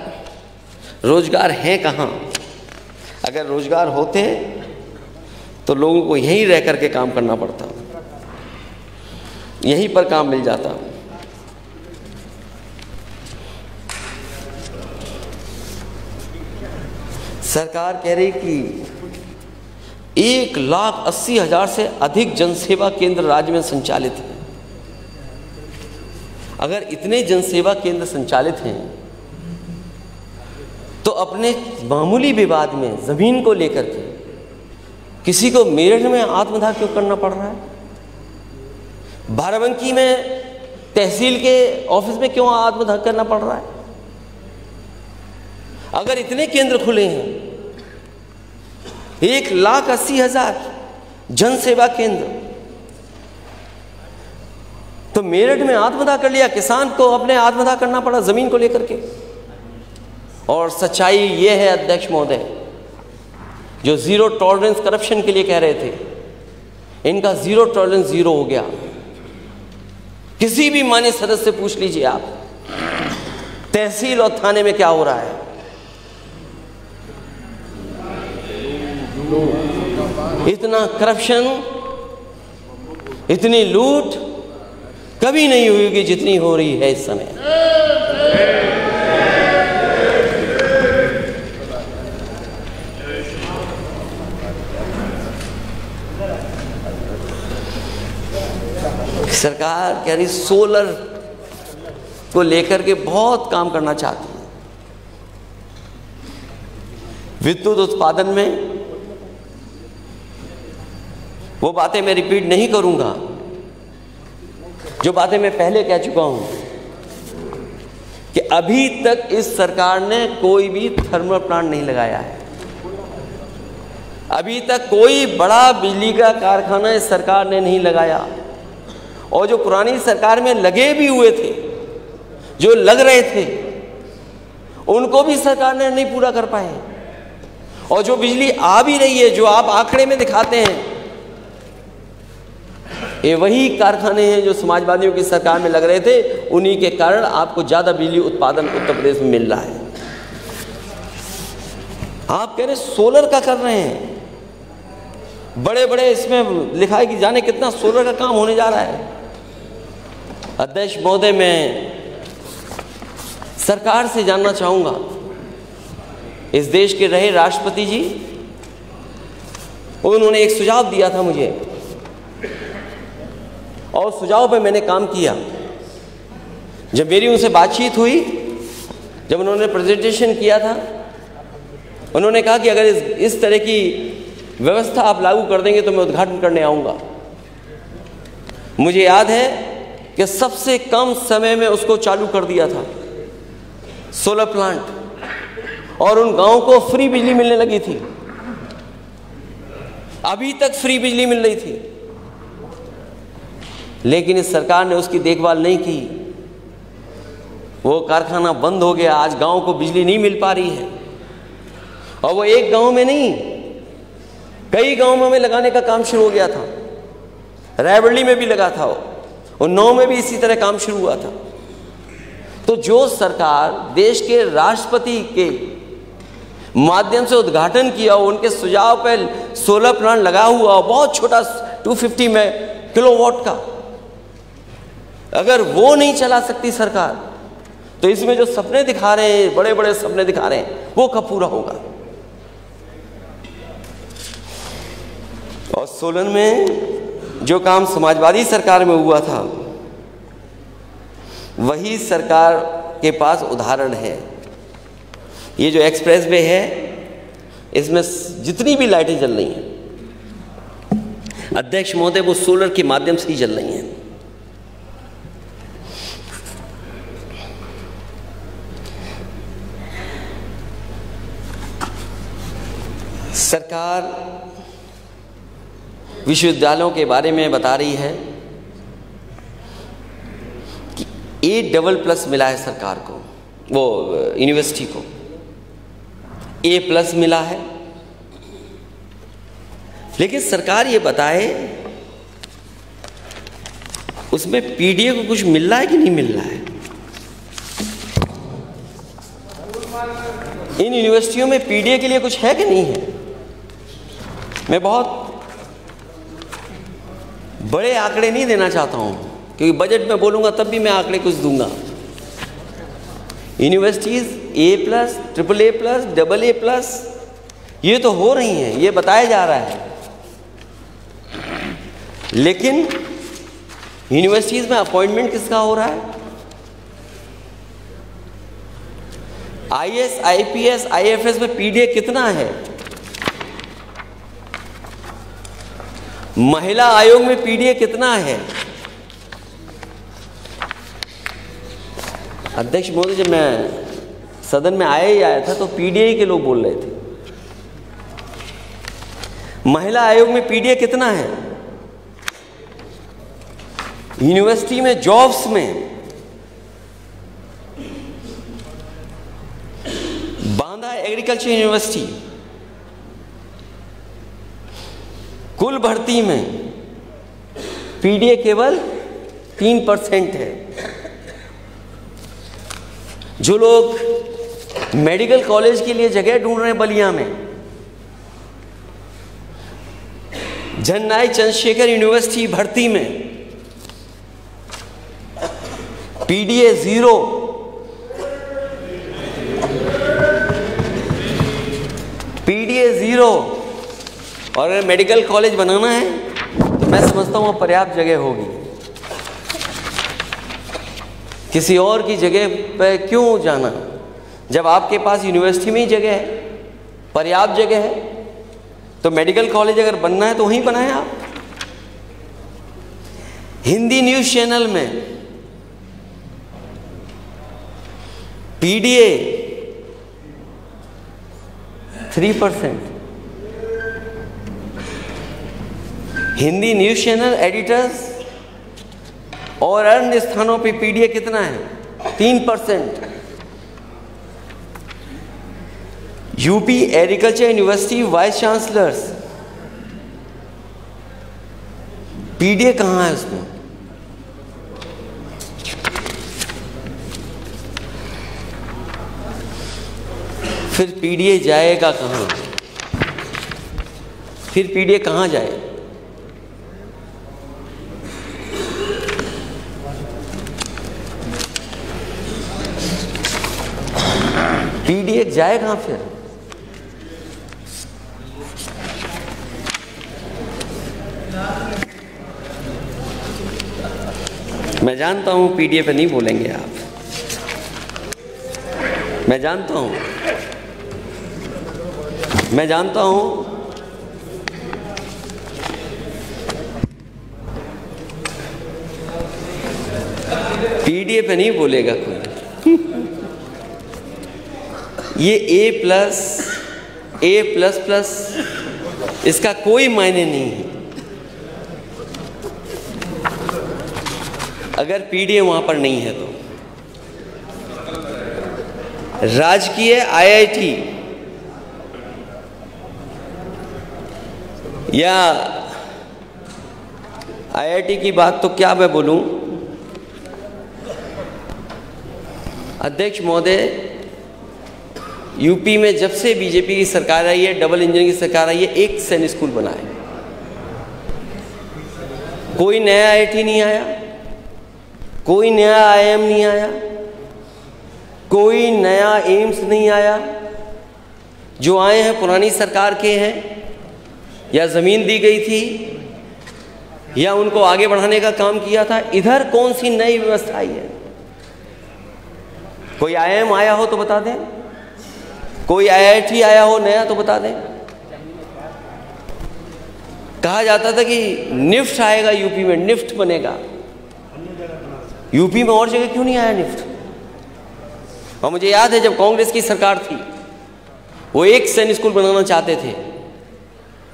रोजगार है कहाँ? अगर रोजगार होते तो लोगों को यहीं रह करके काम करना पड़ता, यहीं पर काम मिल जाता। सरकार कह रही कि 1,80,000 से अधिक जनसेवा केंद्र राज्य में संचालित हैं। अगर इतने जनसेवा केंद्र संचालित हैं तो अपने मामूली विवाद में जमीन को लेकर के किसी को मेरठ में आत्मदाह क्यों करना पड़ रहा है? बाराबंकी में तहसील के ऑफिस में क्यों आत्मदाह करना पड़ रहा है? अगर इतने केंद्र खुले हैं, 1,80,000 जनसेवा केंद्र, तो मेरठ में आत्मदाह कर लिया, किसान को अपने आत्मदाह करना पड़ा जमीन को लेकर के। और सच्चाई ये है अध्यक्ष महोदय, जो जीरो टॉलरेंस करप्शन के लिए कह रहे थे, इनका जीरो टॉलरेंस जीरो हो गया। किसी भी माननीय सदस्य से पूछ लीजिए आप, तहसील और थाने में क्या हो रहा है। इतना करप्शन, इतनी लूट कभी नहीं हुई कि जितनी हो रही है इस समय। सरकार कह रही सोलर को लेकर के बहुत काम करना चाहती है। विद्युत उत्पादन में वो बातें मैं रिपीट नहीं करूंगा जो बातें मैं पहले कह चुका हूं कि अभी तक इस सरकार ने कोई भी थर्मल प्लांट नहीं लगाया है। अभी तक कोई बड़ा बिजली का कारखाना इस सरकार ने नहीं लगाया। और जो पुरानी सरकार में लगे भी हुए थे, जो लग रहे थे, उनको भी सरकार ने नहीं पूरा कर पाए। और जो बिजली आ भी रही है, जो आप आंकड़े में दिखाते हैं, ये वही कारखाने हैं जो समाजवादियों की सरकार में लग रहे थे। उन्हीं के कारण आपको ज्यादा बिजली उत्पादन उत्तर प्रदेश में मिल रहा है। आप कह रहे सोलर का कर रहे हैं, बड़े बड़े इसमें लिखा है कि जाने कितना सोलर का काम होने जा रहा है। अध्यक्ष महोदय, मैं सरकार से जानना चाहूंगा, इस देश के रहे राष्ट्रपति जी, उन्होंने एक सुझाव दिया था मुझे और सुझाव पे मैंने काम किया। जब मेरी उनसे बातचीत हुई, जब उन्होंने प्रेजेंटेशन किया था, उन्होंने कहा कि अगर इस तरह की व्यवस्था आप लागू कर देंगे तो मैं उद्घाटन करने आऊँगा। मुझे याद है कि सबसे कम समय में उसको चालू कर दिया था सोलर प्लांट, और उन गांवों को फ्री बिजली मिलने लगी थी। अभी तक फ्री बिजली मिल रही थी, लेकिन इस सरकार ने उसकी देखभाल नहीं की। वो कारखाना बंद हो गया, आज गांव को बिजली नहीं मिल पा रही है। और वो एक गांव में नहीं, कई गांवों में लगाने का काम शुरू हो गया था। रायबरेली में भी लगा था, उन्नाव में भी इसी तरह काम शुरू हुआ था। तो जो सरकार देश के राष्ट्रपति के माध्यम से उद्घाटन किया, उनके सुझाव पर सोलर प्लांट लगा हुआ, बहुत छोटा 250 में किलोवाट का, अगर वो नहीं चला सकती सरकार, तो इसमें जो सपने दिखा रहे हैं, बड़े बड़े सपने दिखा रहे हैं, वो कब पूरा होगा। और सोलन में जो काम समाजवादी सरकार में हुआ था, वही सरकार के पास उदाहरण है। ये जो एक्सप्रेस वे है, इसमें जितनी भी लाइटें जल रही हैं, अध्यक्ष महोदय, वो सोलर के माध्यम से ही जल रही हैं। सरकार विश्वविद्यालयों के बारे में बता रही है कि A++ मिला है सरकार को, वो यूनिवर्सिटी को A+ मिला है। लेकिन सरकार ये बताए उसमें PDA को कुछ मिल रहा है कि नहीं मिल रहा है। इन यूनिवर्सिटियों में PDA के लिए कुछ है कि नहीं है। मैं बहुत बड़े आंकड़े नहीं देना चाहता हूं, क्योंकि बजट में बोलूंगा तब भी मैं आंकड़े कुछ दूंगा। यूनिवर्सिटीज A+, AAA+, AA+, ये तो हो रही हैं, ये बताया जा रहा है। लेकिन यूनिवर्सिटीज में अपॉइंटमेंट किसका हो रहा है। IAS, IPS, IFS में PDA कितना है। महिला आयोग में PDA कितना है। अध्यक्ष महोदय, जब मैं सदन में आया था तो PDA के लोग बोल रहे थे। महिला आयोग में PDA कितना है। यूनिवर्सिटी में जॉब्स में, बांदा एग्रीकल्चर यूनिवर्सिटी, कुल भर्ती में PDA केवल 3% है। जो लोग मेडिकल कॉलेज के लिए जगह ढूंढ रहे हैं बलिया में, जननायक चंद्रशेखर यूनिवर्सिटी भर्ती में PDA 0, PDA 0। और अगर मेडिकल कॉलेज बनाना है तो मैं समझता हूँ पर्याप्त जगह होगी। किसी और की जगह पर क्यों जाना, जब आपके पास यूनिवर्सिटी में ही जगह है, पर्याप्त जगह है, तो मेडिकल कॉलेज अगर बनना है तो वहीं बनाएं आप। हिंदी न्यूज़ चैनल में PDA 3%। Hindi news channel editors और अन्य स्थानों पे PDA कितना है, 3%। UP agriculture university vice chancellors, PDA कहाँ है उसमें। फिर PDA जाएगा कहाँ, फिर PDA कहाँ जाए। PDA जाए कहाँ फिर। मैं जानता हूं PDA पे नहीं बोलेंगे आप, मैं जानता हूं पीडीए पे नहीं बोलेगा कोई। ये ए प्लस प्लस इसका कोई मायने नहीं है अगर पीडीए वहां पर नहीं है तो। राजकीय आईआईटी या आईआईटी की बात तो क्या मैं बोलूं। अध्यक्ष महोदय, यूपी में जब से बीजेपी की सरकार आई है, डबल इंजन की सरकार आई है, एक सैनिक स्कूल बना है। कोई नया आईआईटी नहीं आया, कोई नया आईआईएम नहीं आया, कोई नया एम्स नहीं आया। जो आए हैं पुरानी सरकार के हैं, या ज़मीन दी गई थी या उनको आगे बढ़ाने का काम किया था। इधर कौन सी नई व्यवस्था आई है? कोई आईआईएम आया हो तो बता दें, कोई आईआईटी आया हो नया तो बता दें। कहा जाता था कि निफ्ट आएगा यूपी में, निफ्ट बनेगा। यूपी में और जगह क्यों नहीं आया निफ्ट? और मुझे याद है जब कांग्रेस की सरकार थी, वो एक सैनिक स्कूल बनाना चाहते थे।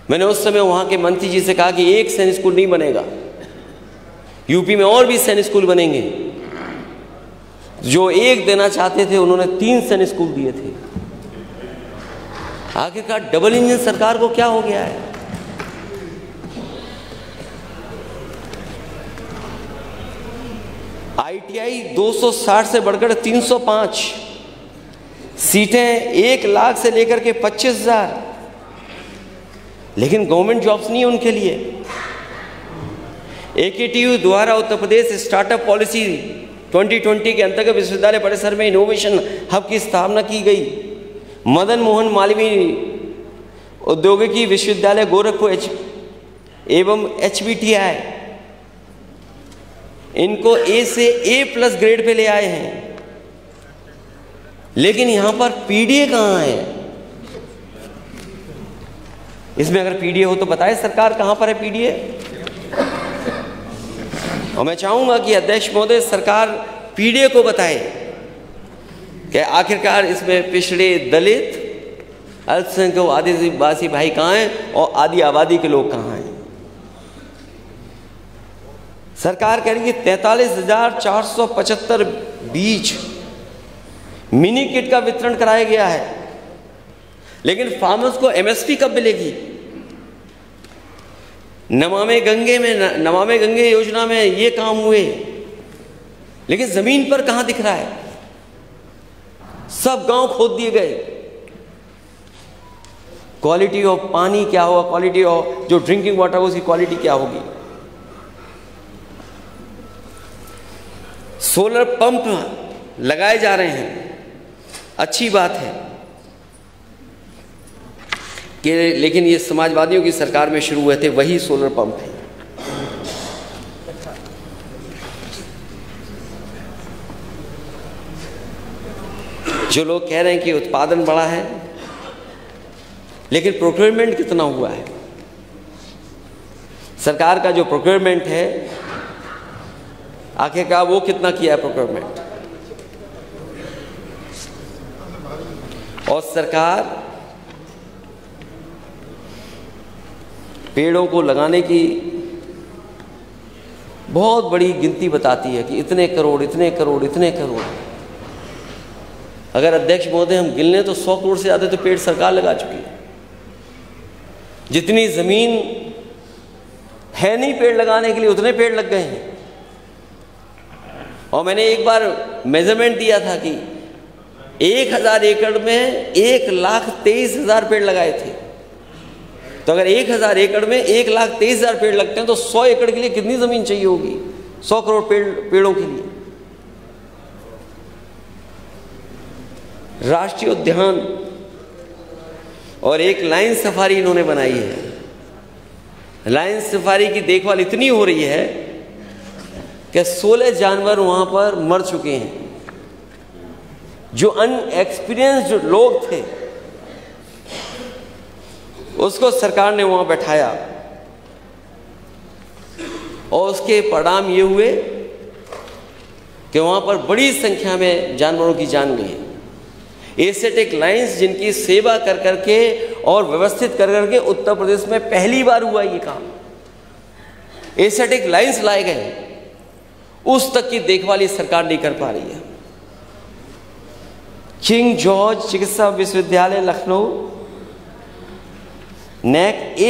मैंने उस समय वहां के मंत्री जी से कहा कि एक सैनिक स्कूल नहीं बनेगा, यूपी में और भी सैनिक स्कूल बनेंगे। जो एक देना चाहते थे उन्होंने 3 सैनिक स्कूल दिए थे। आखिरकार डबल इंजन सरकार को क्या हो गया है? आईटीआई 260 से बढ़कर 305 सीटें, 1 लाख से लेकर के 25,000, लेकिन गवर्नमेंट जॉब्स नहीं है उनके लिए। एकेटीयू द्वारा उत्तर प्रदेश स्टार्टअप पॉलिसी 2020 के अंतर्गत विश्वविद्यालय परिसर में इनोवेशन हब की स्थापना की गई। मदन मोहन मालवीय औद्योगिकी विश्वविद्यालय गोरखपुर एवं HBTI इनको ए से A+ ग्रेड पे ले आए हैं। लेकिन यहां पर पीडीए कहां है? इसमें अगर पीडीए हो तो बताए सरकार कहां पर है पीडीए। और मैं चाहूंगा कि अध्यक्ष महोदय सरकार पीडीए को बताए कि आखिरकार इसमें पिछड़े, दलित, अल्पसंख्यक, आदिवासी भाई कहां हैं और आदि आबादी के लोग कहां हैं। सरकार कह रही है 43,475 बीज मिनी किट का वितरण कराया गया है, लेकिन फार्मर्स को एमएसपी कब मिलेगी? नमामि गंगे योजना में ये काम हुए, लेकिन जमीन पर कहां दिख रहा है? सब गांव खोद दिए गए। क्वालिटी ऑफ पानी क्या होगा, क्वालिटी ऑफ जो ड्रिंकिंग वाटर उसकी क्वालिटी क्या होगी? सोलर पंप लगाए जा रहे हैं, अच्छी बात है कि, लेकिन ये समाजवादियों की सरकार में शुरू हुए थे वही सोलर पंप है। जो लोग कह रहे हैं कि उत्पादन बढ़ा है, लेकिन प्रोक्योरमेंट कितना हुआ है? सरकार का जो प्रोक्योरमेंट है आखिरकार वो कितना किया है प्रोक्योरमेंट? और सरकार पेड़ों को लगाने की बहुत बड़ी गिनती बताती है कि इतने करोड़, इतने करोड़, इतने करोड़। अगर अध्यक्ष महोदय हम गिन लें तो 100 करोड़ से ज़्यादा तो पेड़ सरकार लगा चुकी है। जितनी ज़मीन है नहीं पेड़ लगाने के लिए, उतने पेड़ लग गए हैं। और मैंने एक बार मेजरमेंट दिया था कि 1000 एकड़ में 1,23,000 पेड़ लगाए थे। तो अगर 1000 एकड़ में 1,23,000 पेड़ लगते हैं तो 100 एकड़ के लिए कितनी ज़मीन चाहिए होगी? 100 करोड़ पेड़ों के लिए। राष्ट्रीय उद्यान और एक लाइन सफारी इन्होंने बनाई है। लाइन सफारी की देखभाल इतनी हो रही है कि 16 जानवर वहां पर मर चुके हैं। जो अनएक्सपीरियंस्ड लोग थे उसको सरकार ने वहां बैठाया और उसके परिणाम ये हुए कि वहाँ पर बड़ी संख्या में जानवरों की जान गई। एसेटिक लाइन्स जिनकी सेवा कर करके और व्यवस्थित कर करके उत्तर प्रदेश में पहली बार हुआ ये काम। एसेटिक लाइन्स लाए गए, उस तक की देखभाल ये सरकार नहीं कर पा रही है। किंग जॉर्ज चिकित्सा विश्वविद्यालय लखनऊ नैक A+,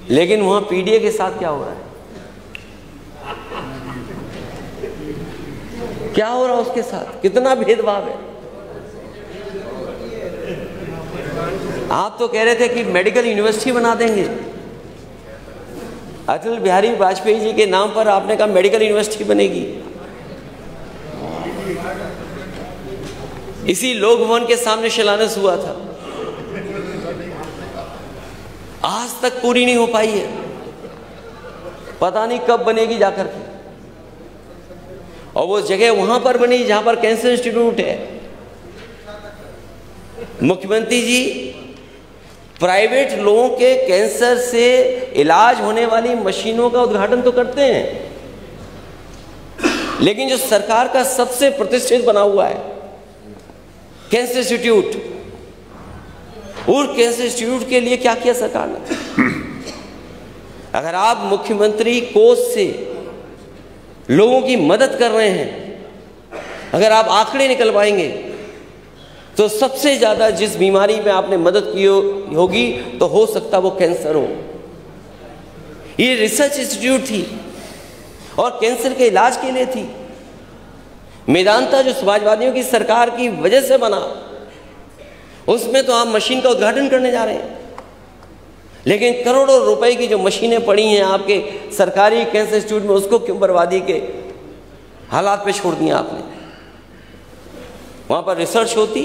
लेकिन वहां पीडीए के साथ क्या हो रहा है? क्या हो रहा है उसके साथ? कितना भेदभाव है। आप तो कह रहे थे कि मेडिकल यूनिवर्सिटी बना देंगे। अटल बिहारी वाजपेयी जी के नाम पर आपने कहा मेडिकल यूनिवर्सिटी बनेगी। इसी लोक भवन के सामने शिलान्यास हुआ था, आज तक पूरी नहीं हो पाई है। पता नहीं कब बनेगी जाकर के। और वो जगह वहां पर बनी जहां पर कैंसर इंस्टीट्यूट है। मुख्यमंत्री जी प्राइवेट लोगों के कैंसर से इलाज होने वाली मशीनों का उद्घाटन तो करते हैं, लेकिन जो सरकार का सबसे प्रतिष्ठित बना हुआ है कैंसर इंस्टीट्यूट, और कैंसर इंस्टीट्यूट के लिए क्या किया सरकार ने? अगर आप मुख्यमंत्री कोष से लोगों की मदद कर रहे हैं, अगर आप आंकड़े निकलवाएंगे तो सबसे ज्यादा जिस बीमारी में आपने मदद की होगी तो हो सकता वो कैंसर हो। ये रिसर्च इंस्टीट्यूट थी और कैंसर के इलाज के लिए थी। मेदांता जो समाजवादियों की सरकार की वजह से बना, उसमें तो आप मशीन का उद्घाटन करने जा रहे हैं, लेकिन करोड़ों रुपए की जो मशीनें पड़ी हैं आपके सरकारी कैंसर इंस्टीट्यूट में, उसको क्यों बर्बादी के हालात पे छोड़ दिया आपने? वहां पर रिसर्च होती,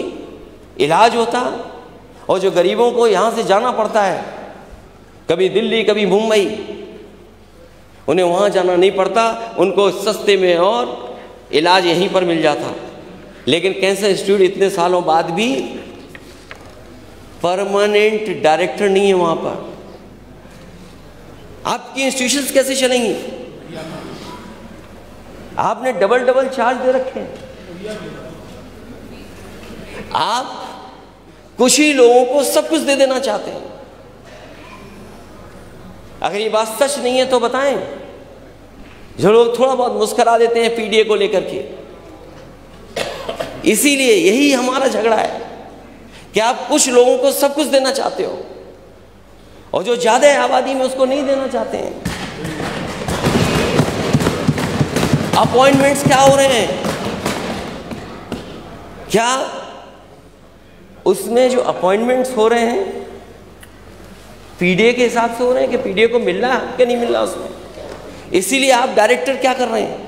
इलाज होता, और जो गरीबों को यहां से जाना पड़ता है, कभी दिल्ली कभी मुंबई, उन्हें वहां जाना नहीं पड़ता, उनको सस्ते में और इलाज यहीं पर मिल जाता। लेकिन कैंसर इंस्टीट्यूट इतने सालों बाद भी परमानेंट डायरेक्टर नहीं है वहां पर। आपकी इंस्टीट्यूशंस कैसे चलेंगी? आपने डबल चार्ज दे रखे हैं। आप कुछ ही लोगों को सब कुछ दे देना चाहते हैं। अगर ये बात सच नहीं है तो बताएं। जो लोग थोड़ा बहुत मुस्कुरा देते हैं पीडीए को लेकर के, इसीलिए यही हमारा झगड़ा है कि आप कुछ लोगों को सब कुछ देना चाहते हो और जो ज्यादा है आबादी में उसको नहीं देना चाहते हैं। अपॉइंटमेंट्स क्या हो रहे हैं? क्या उसमें जो अपॉइंटमेंट्स हो रहे हैं पीडीए के हिसाब से हो रहे हैं कि पीडीए को मिल रहा है कि नहीं मिल रहा उसमें? इसीलिए आप डायरेक्टर क्या कर रहे हैं?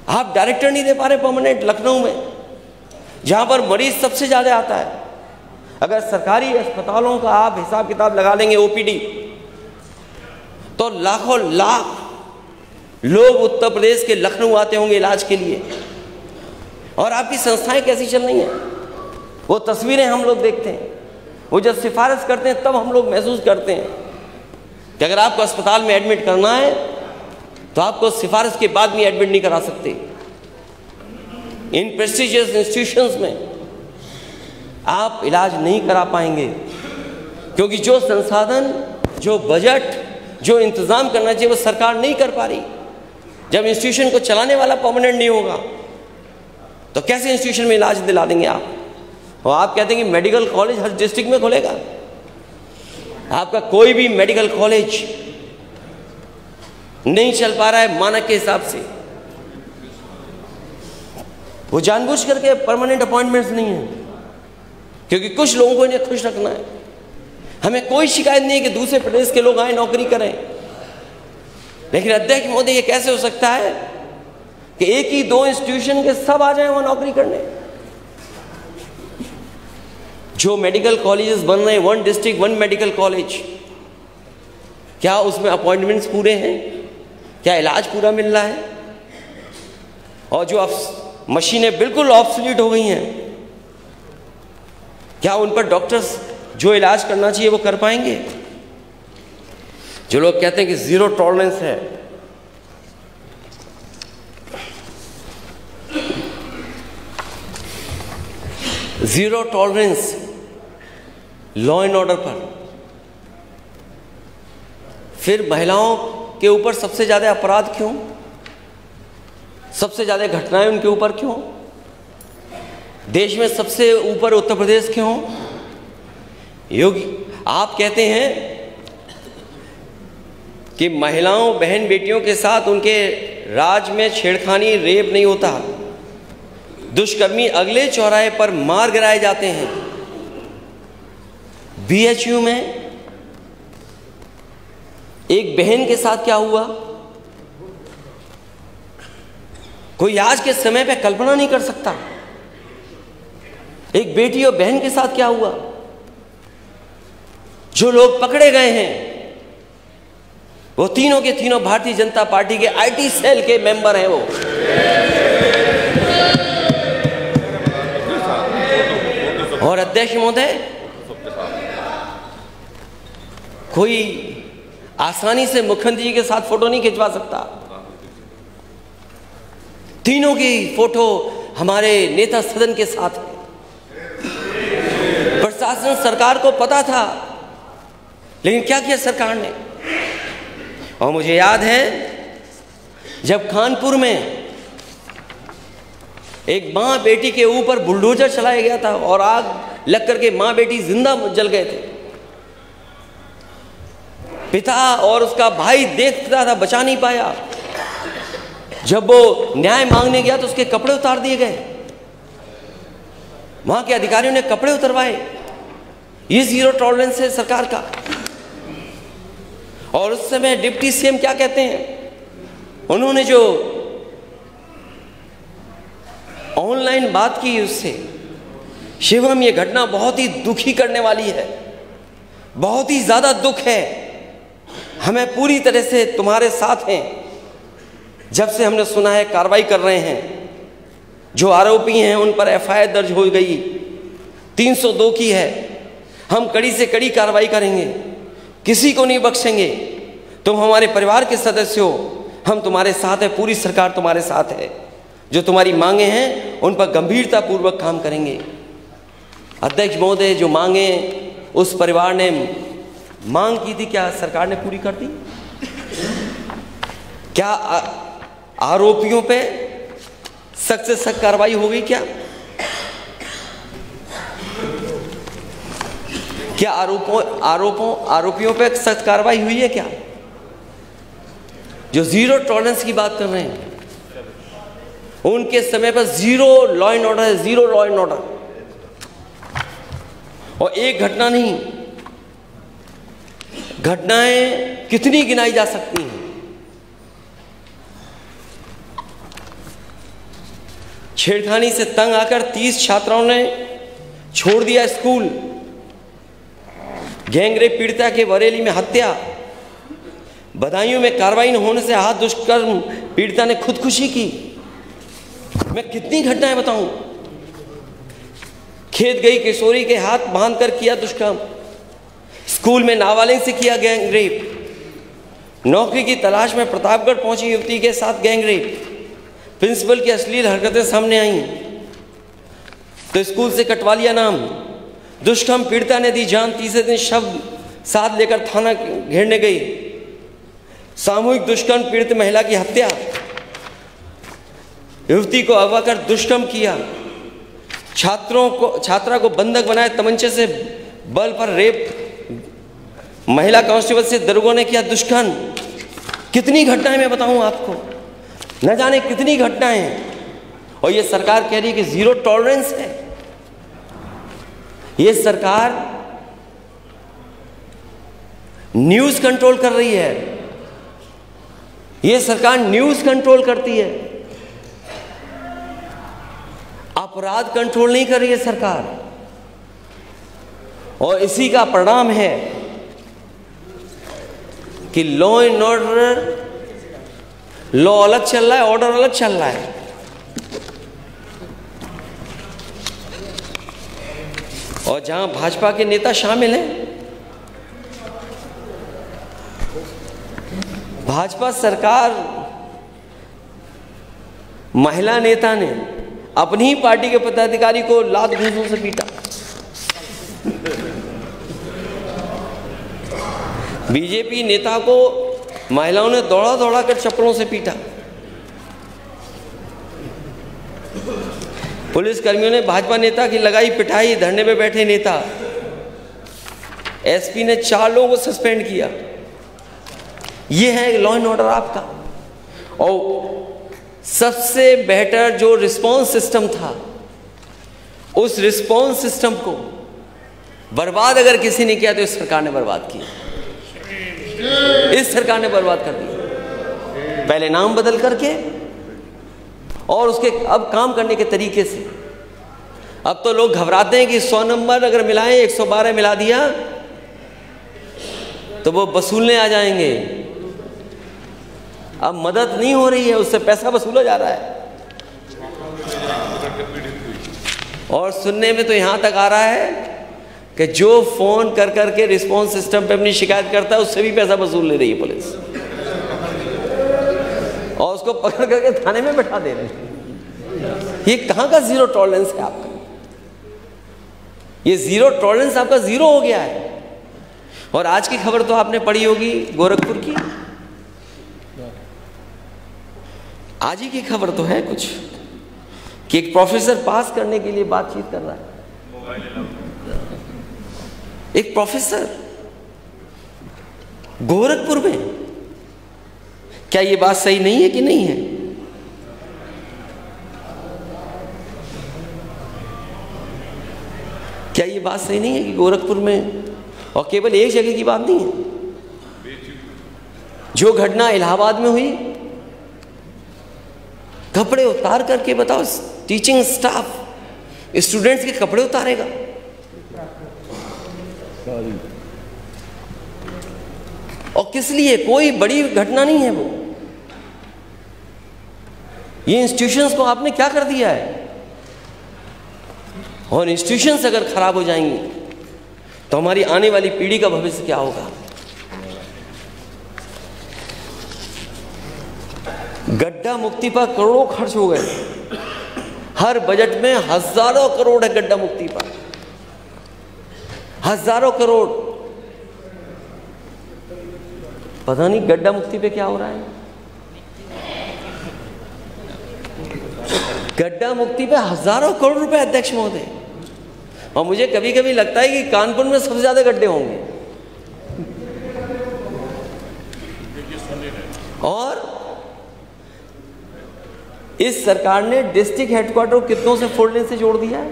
आप डायरेक्टर नहीं दे पा रहे परमानेंट लखनऊ में, जहां पर मरीज सबसे ज्यादा आता है। अगर सरकारी अस्पतालों का आप हिसाब किताब लगा लेंगे ओपीडी, तो लाखों लाख लोग उत्तर प्रदेश के लखनऊ आते होंगे इलाज के लिए। और आपकी संस्थाएं कैसी चल रही हैं वो तस्वीरें हम लोग देखते हैं। वो जब सिफारिश करते हैं तब हम लोग महसूस करते हैं कि अगर आपको अस्पताल में एडमिट करना है तो आपको सिफारिश के बाद भी एडमिट नहीं करा सकते। इन प्रेस्टिजियस इंस्टीट्यूशंस में आप इलाज नहीं करा पाएंगे, क्योंकि जो संसाधन, जो बजट, जो इंतजाम करना चाहिए वो सरकार नहीं कर पा रही। जब इंस्टीट्यूशन को चलाने वाला परमानेंट नहीं होगा तो कैसे इंस्टीट्यूशन में इलाज दिला देंगे आप? और आप कहते हैं कि मेडिकल कॉलेज हर डिस्ट्रिक्ट में खुलेगा। आपका कोई भी मेडिकल कॉलेज नहीं चल पा रहा है मानक के हिसाब से। वो जानबूझ करके परमानेंट अपॉइंटमेंट्स नहीं है, क्योंकि कुछ लोगों को इन्हें खुश रखना है। हमें कोई शिकायत नहीं है कि दूसरे प्रदेश के लोग आए नौकरी करें, लेकिन अध्यक्ष महोदय ये कैसे हो सकता है कि एक ही दो इंस्टीट्यूशन के सब आ जाएं वहां नौकरी करने? जो मेडिकल कॉलेजेस बन रहे हैं, 1 डिस्ट्रिक्ट 1 मेडिकल कॉलेज, क्या उसमें अपॉइंटमेंट्स पूरे हैं? क्या इलाज पूरा मिल रहा है? और जो अब मशीनें बिल्कुल ऑब्सोलीट हो गई हैं, क्या उन पर डॉक्टर्स जो इलाज करना चाहिए वो कर पाएंगे? जो लोग कहते हैं कि जीरो टॉलरेंस है, zero tolerance law and order पर। फिर महिलाओं के ऊपर सबसे ज़्यादा अपराध क्यों, सबसे ज़्यादा घटनाएं उनके ऊपर क्यों, देश में सबसे ऊपर उत्तर प्रदेश क्यों? योगी आप कहते हैं कि महिलाओं बहन बेटियों के साथ उनके राज में छेड़खानी रेप नहीं होता, दुष्कर्मी अगले चौराहे पर मार गिराए जाते हैं। बीएचयू में एक बहन के साथ क्या हुआ, कोई आज के समय पे कल्पना नहीं कर सकता। एक बेटी और बहन के साथ क्या हुआ। जो लोग पकड़े गए हैं वो तीनों के तीनों भारतीय जनता पार्टी के आईटी सेल के मेंबर हैं। वो और अध्यक्ष महोदय, कोई आसानी से मुख्यमंत्री जी के साथ फोटो नहीं खिंचवा सकता। तीनों की फोटो हमारे नेता सदन के साथ है। प्रशासन सरकार को पता था, लेकिन क्या किया सरकार ने। और मुझे याद है जब कानपुर में एक मां बेटी के ऊपर बुलडोजर चलाया गया था और आग लग करके मां बेटी जिंदा जल गए थे। पिता और उसका भाई देखता था, बचा नहीं पाया। जब वो न्याय मांगने गया तो उसके कपड़े उतार दिए गए। वहां के अधिकारियों ने कपड़े उतरवाए। ये जीरो टॉलरेंस है सरकार का। और उस समय डिप्टी सीएम क्या कहते हैं, उन्होंने जो ऑनलाइन बात की उससे, शिवम ये घटना बहुत ही दुखी करने वाली है, बहुत ही ज्यादा दुख है। हमें पूरी तरह से तुम्हारे साथ हैं। जब से हमने सुना है कार्रवाई कर रहे हैं, जो आरोपी हैं उन पर एफआईआर दर्ज हो गई, 302 की है। हम कड़ी से कड़ी कार्रवाई करेंगे, किसी को नहीं बख्शेंगे। तुम हमारे परिवार के सदस्य हो, हम तुम्हारे साथ हैं, पूरी सरकार तुम्हारे साथ है। जो तुम्हारी मांगे हैं उन पर गंभीरता पूर्वक काम करेंगे। अध्यक्ष महोदय, जो मांगे उस परिवार ने मांग की थी, क्या सरकार ने पूरी कर दी? क्या आरोपियों पे सख्त से सख्त कार्रवाई हो गई? क्या आरोपियों पे सख्त कार्रवाई हुई है क्या? जो जीरो टॉलरेंस की बात कर रहे हैं, उनके समय पर जीरो लॉ एंड ऑर्डर है, जीरो लॉ एंड ऑर्डर। और एक घटना नहीं, घटनाएं कितनी गिनाई जा सकती हैं। छेड़खानी से तंग आकर 30 छात्राओं ने छोड़ दिया स्कूल। गैंगरेप पीड़िता के बरेली में हत्या। बदायूं में कार्रवाई न होने से हाथ दुष्कर्म पीड़िता ने खुदकुशी की। मैं कितनी घटनाएं बताऊं। खेत गई किशोरी के हाथ बांधकर किया दुष्कर्म। स्कूल में नाबालिग से किया गैंगरेप। नौकरी की तलाश में प्रतापगढ़ पहुंची युवती के साथ गैंगरेप। प्रिंसिपल की अश्लील हरकतें सामने आईं तो स्कूल से कटवा लिया नाम। दुष्कर्म पीड़िता ने दी जान, तीसरे दिन शव साथ लेकर थाना घेरने गई। सामूहिक दुष्कर्म पीड़ित महिला की हत्या। युवती को अगवा कर दुष्कर्म किया। छात्रा को बंधक बनाए, तमंचे से बल पर रेप। महिला कांस्टेबल से दरोगा ने किया दुष्कर्म। कितनी घटनाएं मैं बताऊं आपको, न जाने कितनी घटनाएं हैं। और ये सरकार कह रही है कि जीरो टॉलरेंस है। ये सरकार न्यूज कंट्रोल कर रही है। ये सरकार न्यूज कंट्रोल करती है, अपराध कंट्रोल नहीं कर रही है सरकार। और इसी का परिणाम है कि लॉ एंड ऑर्डर, लॉ अलग चल रहा है, ऑर्डर अलग चल रहा है। और जहां भाजपा के नेता शामिल हैं, भाजपा सरकार, महिला नेता ने अपनी ही पार्टी के पदाधिकारी को लात घूंसों से पीटा। बीजेपी नेता को महिलाओं ने दौड़ा दौड़ा कर चप्पलों से पीटा। पुलिस कर्मियों ने भाजपा नेता की लगाई पिटाई। धरने में बैठे नेता। एसपी ने 4 लोगों को सस्पेंड किया। यह है लॉ एंड ऑर्डर आपका। और सबसे बेहतर जो रिस्पांस सिस्टम था, उस रिस्पांस सिस्टम को बर्बाद अगर किसी ने किया तो इस सरकार ने बर्बाद किया। इस सरकार ने बर्बाद कर दिया, पहले नाम बदल करके और उसके अब काम करने के तरीके से। अब तो लोग घबराते हैं कि 100 नंबर अगर मिलाएं, 112 मिला दिया तो वो वसूलने आ जाएंगे। अब मदद नहीं हो रही है, उससे पैसा वसूला जा रहा है। और सुनने में तो यहां तक आ रहा है कि जो फोन कर करके रिस्पांस सिस्टम पे अपनी शिकायत करता है उससे भी पैसा वसूल ले रही है पुलिस, और उसको पकड़ करके थाने में बैठा दे रही है। ये कहां का जीरो टॉलरेंस है आपका? ये जीरो टॉलरेंस आपका जीरो हो गया है। और आज की खबर तो आपने पढ़ी होगी गोरखपुर की। आज ही की खबर तो है कुछ कि एक प्रोफेसर पास करने के लिए बातचीत कर रहा है। एक प्रोफेसर गोरखपुर में। क्या ये बात सही नहीं है कि नहीं है? क्या ये बात सही नहीं है कि गोरखपुर में, और केवल एक जगह की बात नहीं है, जो घटना इलाहाबाद में हुई, कपड़े उतार करके बताओ, टीचिंग स्टाफ स्टूडेंट्स के कपड़े उतारेगा। और किस लिए? कोई बड़ी घटना नहीं है वो। ये इंस्टीट्यूशंस को आपने क्या कर दिया है? और इंस्टीट्यूशंस अगर खराब हो जाएंगी तो हमारी आने वाली पीढ़ी का भविष्य क्या होगा? गड्ढा मुक्ति पर करोड़ों खर्च हो गए। हर बजट में हजारों करोड़ है गड्ढा मुक्ति पर, हजारों करोड़। पता नहीं गड्ढा मुक्ति पे क्या हो रहा है। गड्ढा मुक्ति पे हजारों करोड़ रुपए अध्यक्ष महोदय। और मुझे कभी कभी लगता है कि कानपुर में सबसे ज्यादा गड्ढे होंगे। और इस सरकार ने डिस्ट्रिक्ट हेडक्वार्टर को कितनों से 4 लेन से जोड़ दिया है?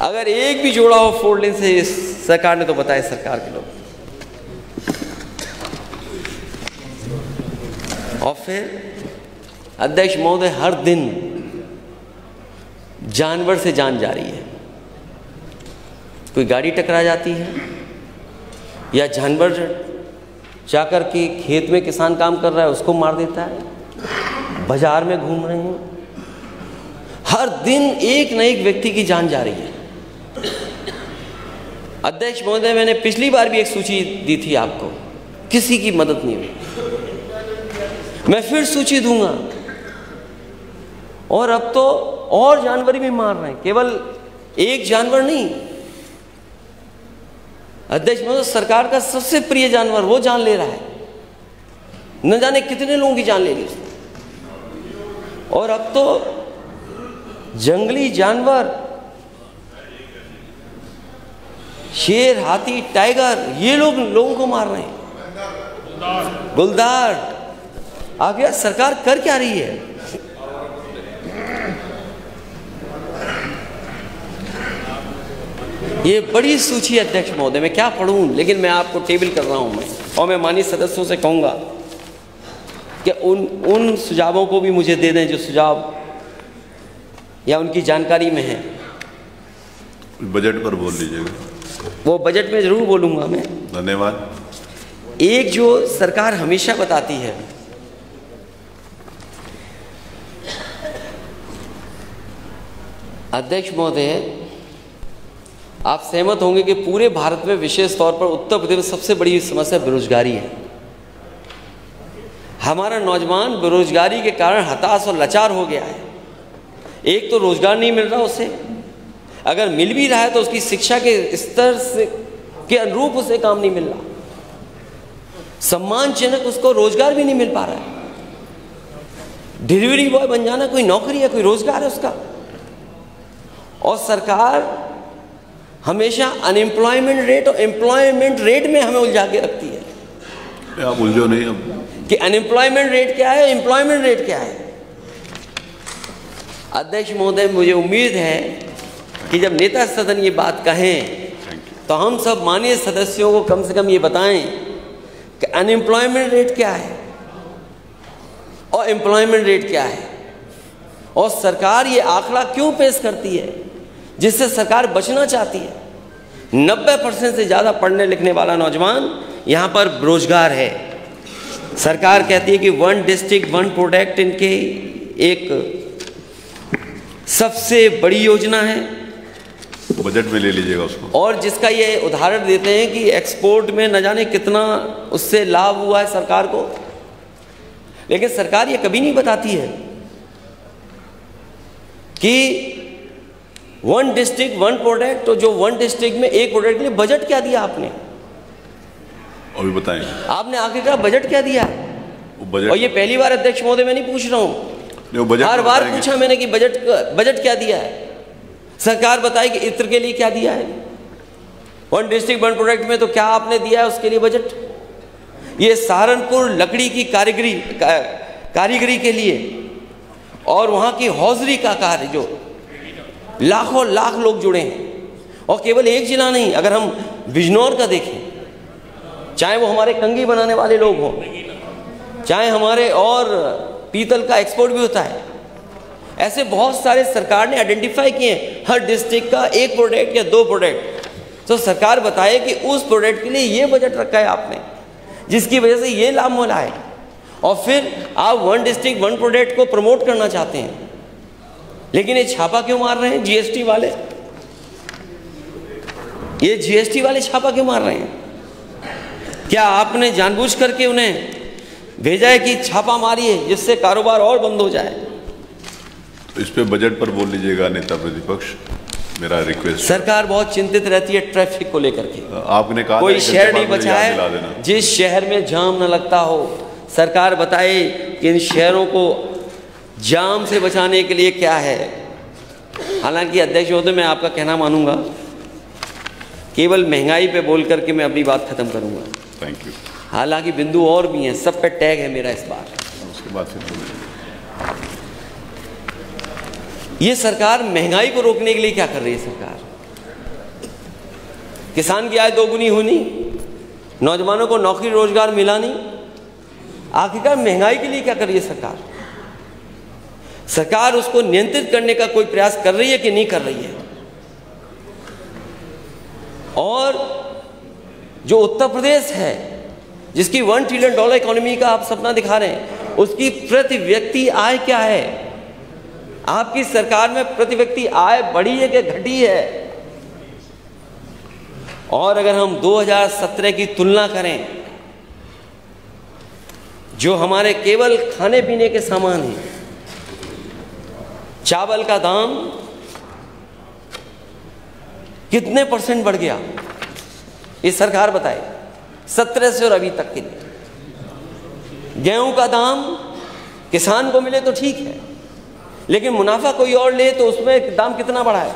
अगर एक भी जोड़ा हो 4 लेन से इस सरकार ने तो बताए सरकार के लोग। और फिर अध्यक्ष महोदय हर दिन जानवर से जान जा रही है। कोई गाड़ी टकरा जाती है या जानवर जाकर के खेत में किसान काम कर रहा है उसको मार देता है। बाजार में घूम रहे हैं, हर दिन एक न एक व्यक्ति की जान जा रही है। अध्यक्ष महोदय, मैंने पिछली बार भी एक सूची दी थी आपको, किसी की मदद नहीं हुई। मैं फिर सूची दूंगा। और अब तो और जानवर भी मार रहे हैं, केवल एक जानवर नहीं। अध्यक्ष महोदय, सरकार का सबसे प्रिय जानवर वो जान ले रहा है। न जाने कितने लोगों की जान ले ली उसने। और अब तो जंगली जानवर, शेर, हाथी, टाइगर, ये लोगों को मार रहे हैं। गुलदार। आगे सरकार कर क्या रही है? ये बड़ी सूची अध्यक्ष महोदय, मैं क्या पढ़ूं, लेकिन मैं आपको टेबल कर रहा हूं मैं। और मैं माननीय सदस्यों से कहूंगा कि उन सुझावों को भी मुझे दे दें जो सुझाव या उनकी जानकारी में है। बजट पर बोल लीजिएगा। वो बजट में जरूर बोलूंगा मैं। धन्यवाद। एक जो सरकार हमेशा बताती है, अध्यक्ष महोदय, आप सहमत होंगे कि पूरे भारत में विशेष तौर पर उत्तर प्रदेश में सबसे बड़ी समस्या बेरोजगारी है। हमारा नौजवान बेरोजगारी के कारण हताश और लाचार हो गया है। एक तो रोजगार नहीं मिल रहा उसे, अगर मिल भी रहा है तो उसकी शिक्षा के स्तर से के अनुरूप उसे काम नहीं मिल रहा, सम्मानजनक उसको रोजगार भी नहीं मिल पा रहा है। डिलीवरी बॉय बन जाना कोई नौकरी है, कोई रोजगार है उसका। और सरकार हमेशा अनएम्प्लॉयमेंट रेट और एम्प्लॉयमेंट रेट में हमें उलझा के रखती है। आप उलझो नहीं अब कि अनएम्प्लॉयमेंट रेट क्या है, एम्प्लॉयमेंट रेट क्या है। अध्यक्ष महोदय, मुझे उम्मीद है कि जब नेता सदन ये बात कहें तो हम सब माननीय सदस्यों को कम से कम ये बताएं कि अनएम्प्लॉयमेंट रेट क्या है और एम्प्लॉयमेंट रेट क्या है, और सरकार ये आंकड़ा क्यों पेश करती है जिससे सरकार बचना चाहती है। 90% से ज़्यादा पढ़ने लिखने वाला नौजवान यहाँ पर बेरोजगार है। सरकार कहती है कि 1 डिस्ट्रिक्ट 1 प्रोडक्ट इनके एक सबसे बड़ी योजना है, बजट में ले लीजिएगा उसको। और जिसका ये उदाहरण देते हैं कि एक्सपोर्ट में न जाने कितना उससे लाभ हुआ है सरकार को, लेकिन सरकार ये कभी नहीं बताती है कि 1 डिस्ट्रिक्ट 1 प्रोडक्ट, तो जो 1 डिस्ट्रिक्ट में एक प्रोडक्ट के लिए बजट क्या दिया आपने, अभी बताएं आपने आखिरकार बजट क्या दिया। बजट, और ये पहली बार अध्यक्ष महोदय मैं नहीं पूछ रहा हूं, हर बार पूछा मैंने कि बजट क्या दिया है। सरकार बताए कि इत्र के लिए क्या दिया है, 1 डिस्ट्रिक्ट 1 प्रोडक्ट में तो क्या आपने दिया है उसके लिए बजट। ये सहारनपुर लकड़ी की कारीगरी के लिए और वहाँ की हौजरी का कार्य, जो लाखों लाख लोग जुड़े हैं, और केवल एक जिला नहीं, अगर हम बिजनौर का देखें, चाहे वो हमारे कंघी बनाने वाले लोग हों, चाहे हमारे और पीतल का एक्सपोर्ट भी होता है, ऐसे बहुत सारे सरकार ने आइडेंटिफाई किए हैं हर डिस्ट्रिक्ट का एक प्रोडक्ट या 2 प्रोडक्ट। तो सरकार बताए कि उस प्रोडक्ट के लिए ये बजट रखा है आपने, जिसकी वजह से ये लाभ मिला है, और फिर आप 1 डिस्ट्रिक्ट 1 प्रोडक्ट को प्रमोट करना चाहते हैं। लेकिन ये छापा क्यों मार रहे हैं जीएसटी वाले, ये जीएसटी वाले छापा क्यों मार रहे हैं? क्या आपने जानबूझ करके उन्हें भेजा है कि छापा मारिए जिससे कारोबार और बंद हो जाए? तो इस पे बजट पर बोल लीजिएगा नेता प्रतिपक्ष, मेरा रिक्वेस्ट। सरकार बहुत चिंतित रहती है ट्रैफिक को लेकर के। आपने कहा कोई शहर नहीं बचा है जिस शहर में जाम न लगता हो। सरकार बताए कि इन शहरों को जाम से बचाने के लिए क्या है। हालांकि अध्यक्ष महोदय, मैं आपका कहना मानूंगा, केवल महंगाई पे बोल करके मैं अपनी बात खत्म करूंगा। Thank you. हालांकि बिंदु और भी हैं, सब पे टैग है मेरा इस बार। उसके बाद फिर ये सरकार महंगाई को रोकने के लिए क्या कर रही है? सरकार किसान की आय दोगुनी होनी, नौजवानों को नौकरी रोजगार मिला नहीं, आखिरकार महंगाई के लिए क्या कर रही है सरकार? सरकार उसको नियंत्रित करने का कोई प्रयास कर रही है कि नहीं कर रही है? और जो उत्तर प्रदेश है, जिसकी $1 ट्रिलियन इकोनॉमी का आप सपना दिखा रहे हैं, उसकी प्रति व्यक्ति आय क्या है? आपकी सरकार में प्रति व्यक्ति आय बढ़ी है कि घटी है? और अगर हम 2017 की तुलना करें, जो हमारे केवल खाने पीने के सामान हैं, चावल का दाम कितने % बढ़ गया ये सरकार बताए 17 से और अभी तक के लिए। गेहूं का दाम किसान को मिले तो ठीक है, लेकिन मुनाफा कोई और ले तो उसमें दाम कितना बढ़ा है।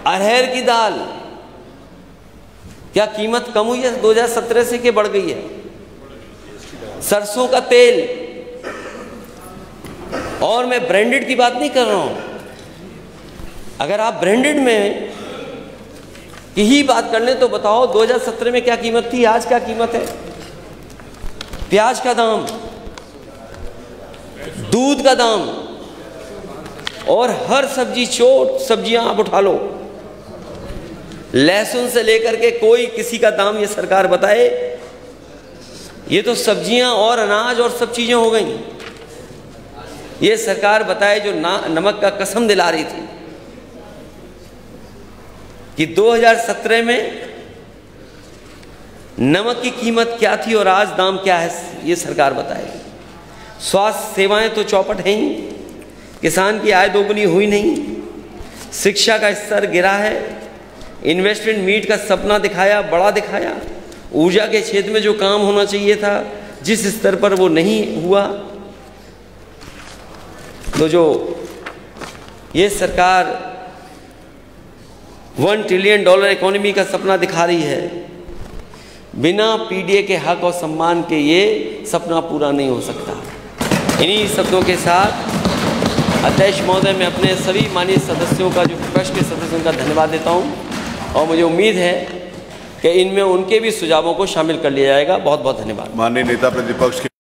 अरहर की दाल, क्या कीमत कम हुई है 2017 से कि बढ़ गई है? सरसों का तेल, और मैं ब्रांडेड की बात नहीं कर रहा हूं, अगर आप ब्रांडेड में की ही बात कर लें तो बताओ 2017 में क्या कीमत थी, आज क्या कीमत है? प्याज का दाम, दूध का दाम, और हर सब्जी सब्जियां आप उठा लो, लहसुन से लेकर के कोई किसी का दाम ये सरकार बताए, ये तो सब्जियां और अनाज और सब चीजें हो गई। ये सरकार बताए जो नमक का कसम दिला रही थी कि 2017 में नमक की कीमत क्या थी और आज दाम क्या है, ये सरकार बताए। स्वास्थ्य सेवाएं तो चौपट हैं ही, किसान की आय दोगुनी हुई नहीं, शिक्षा का स्तर गिरा है, इन्वेस्टमेंट मीट का सपना दिखाया, बड़ा दिखाया, ऊर्जा के क्षेत्र में जो काम होना चाहिए था जिस स्तर पर वो नहीं हुआ। तो जो ये सरकार $1 ट्रिलियन इकोनॉमी का सपना दिखा रही है, बिना पीडीए के हक और सम्मान के ये सपना पूरा नहीं हो सकता। इन्हीं शब्दों के साथ अध्यक्ष महोदय, मैं अपने सभी माननीय सदस्यों का, जो विपक्ष के सदस्यों का धन्यवाद देता हूं और मुझे उम्मीद है कि इनमें उनके भी सुझावों को शामिल कर लिया जाएगा। बहुत बहुत धन्यवाद। माननीय नेता प्रतिपक्ष के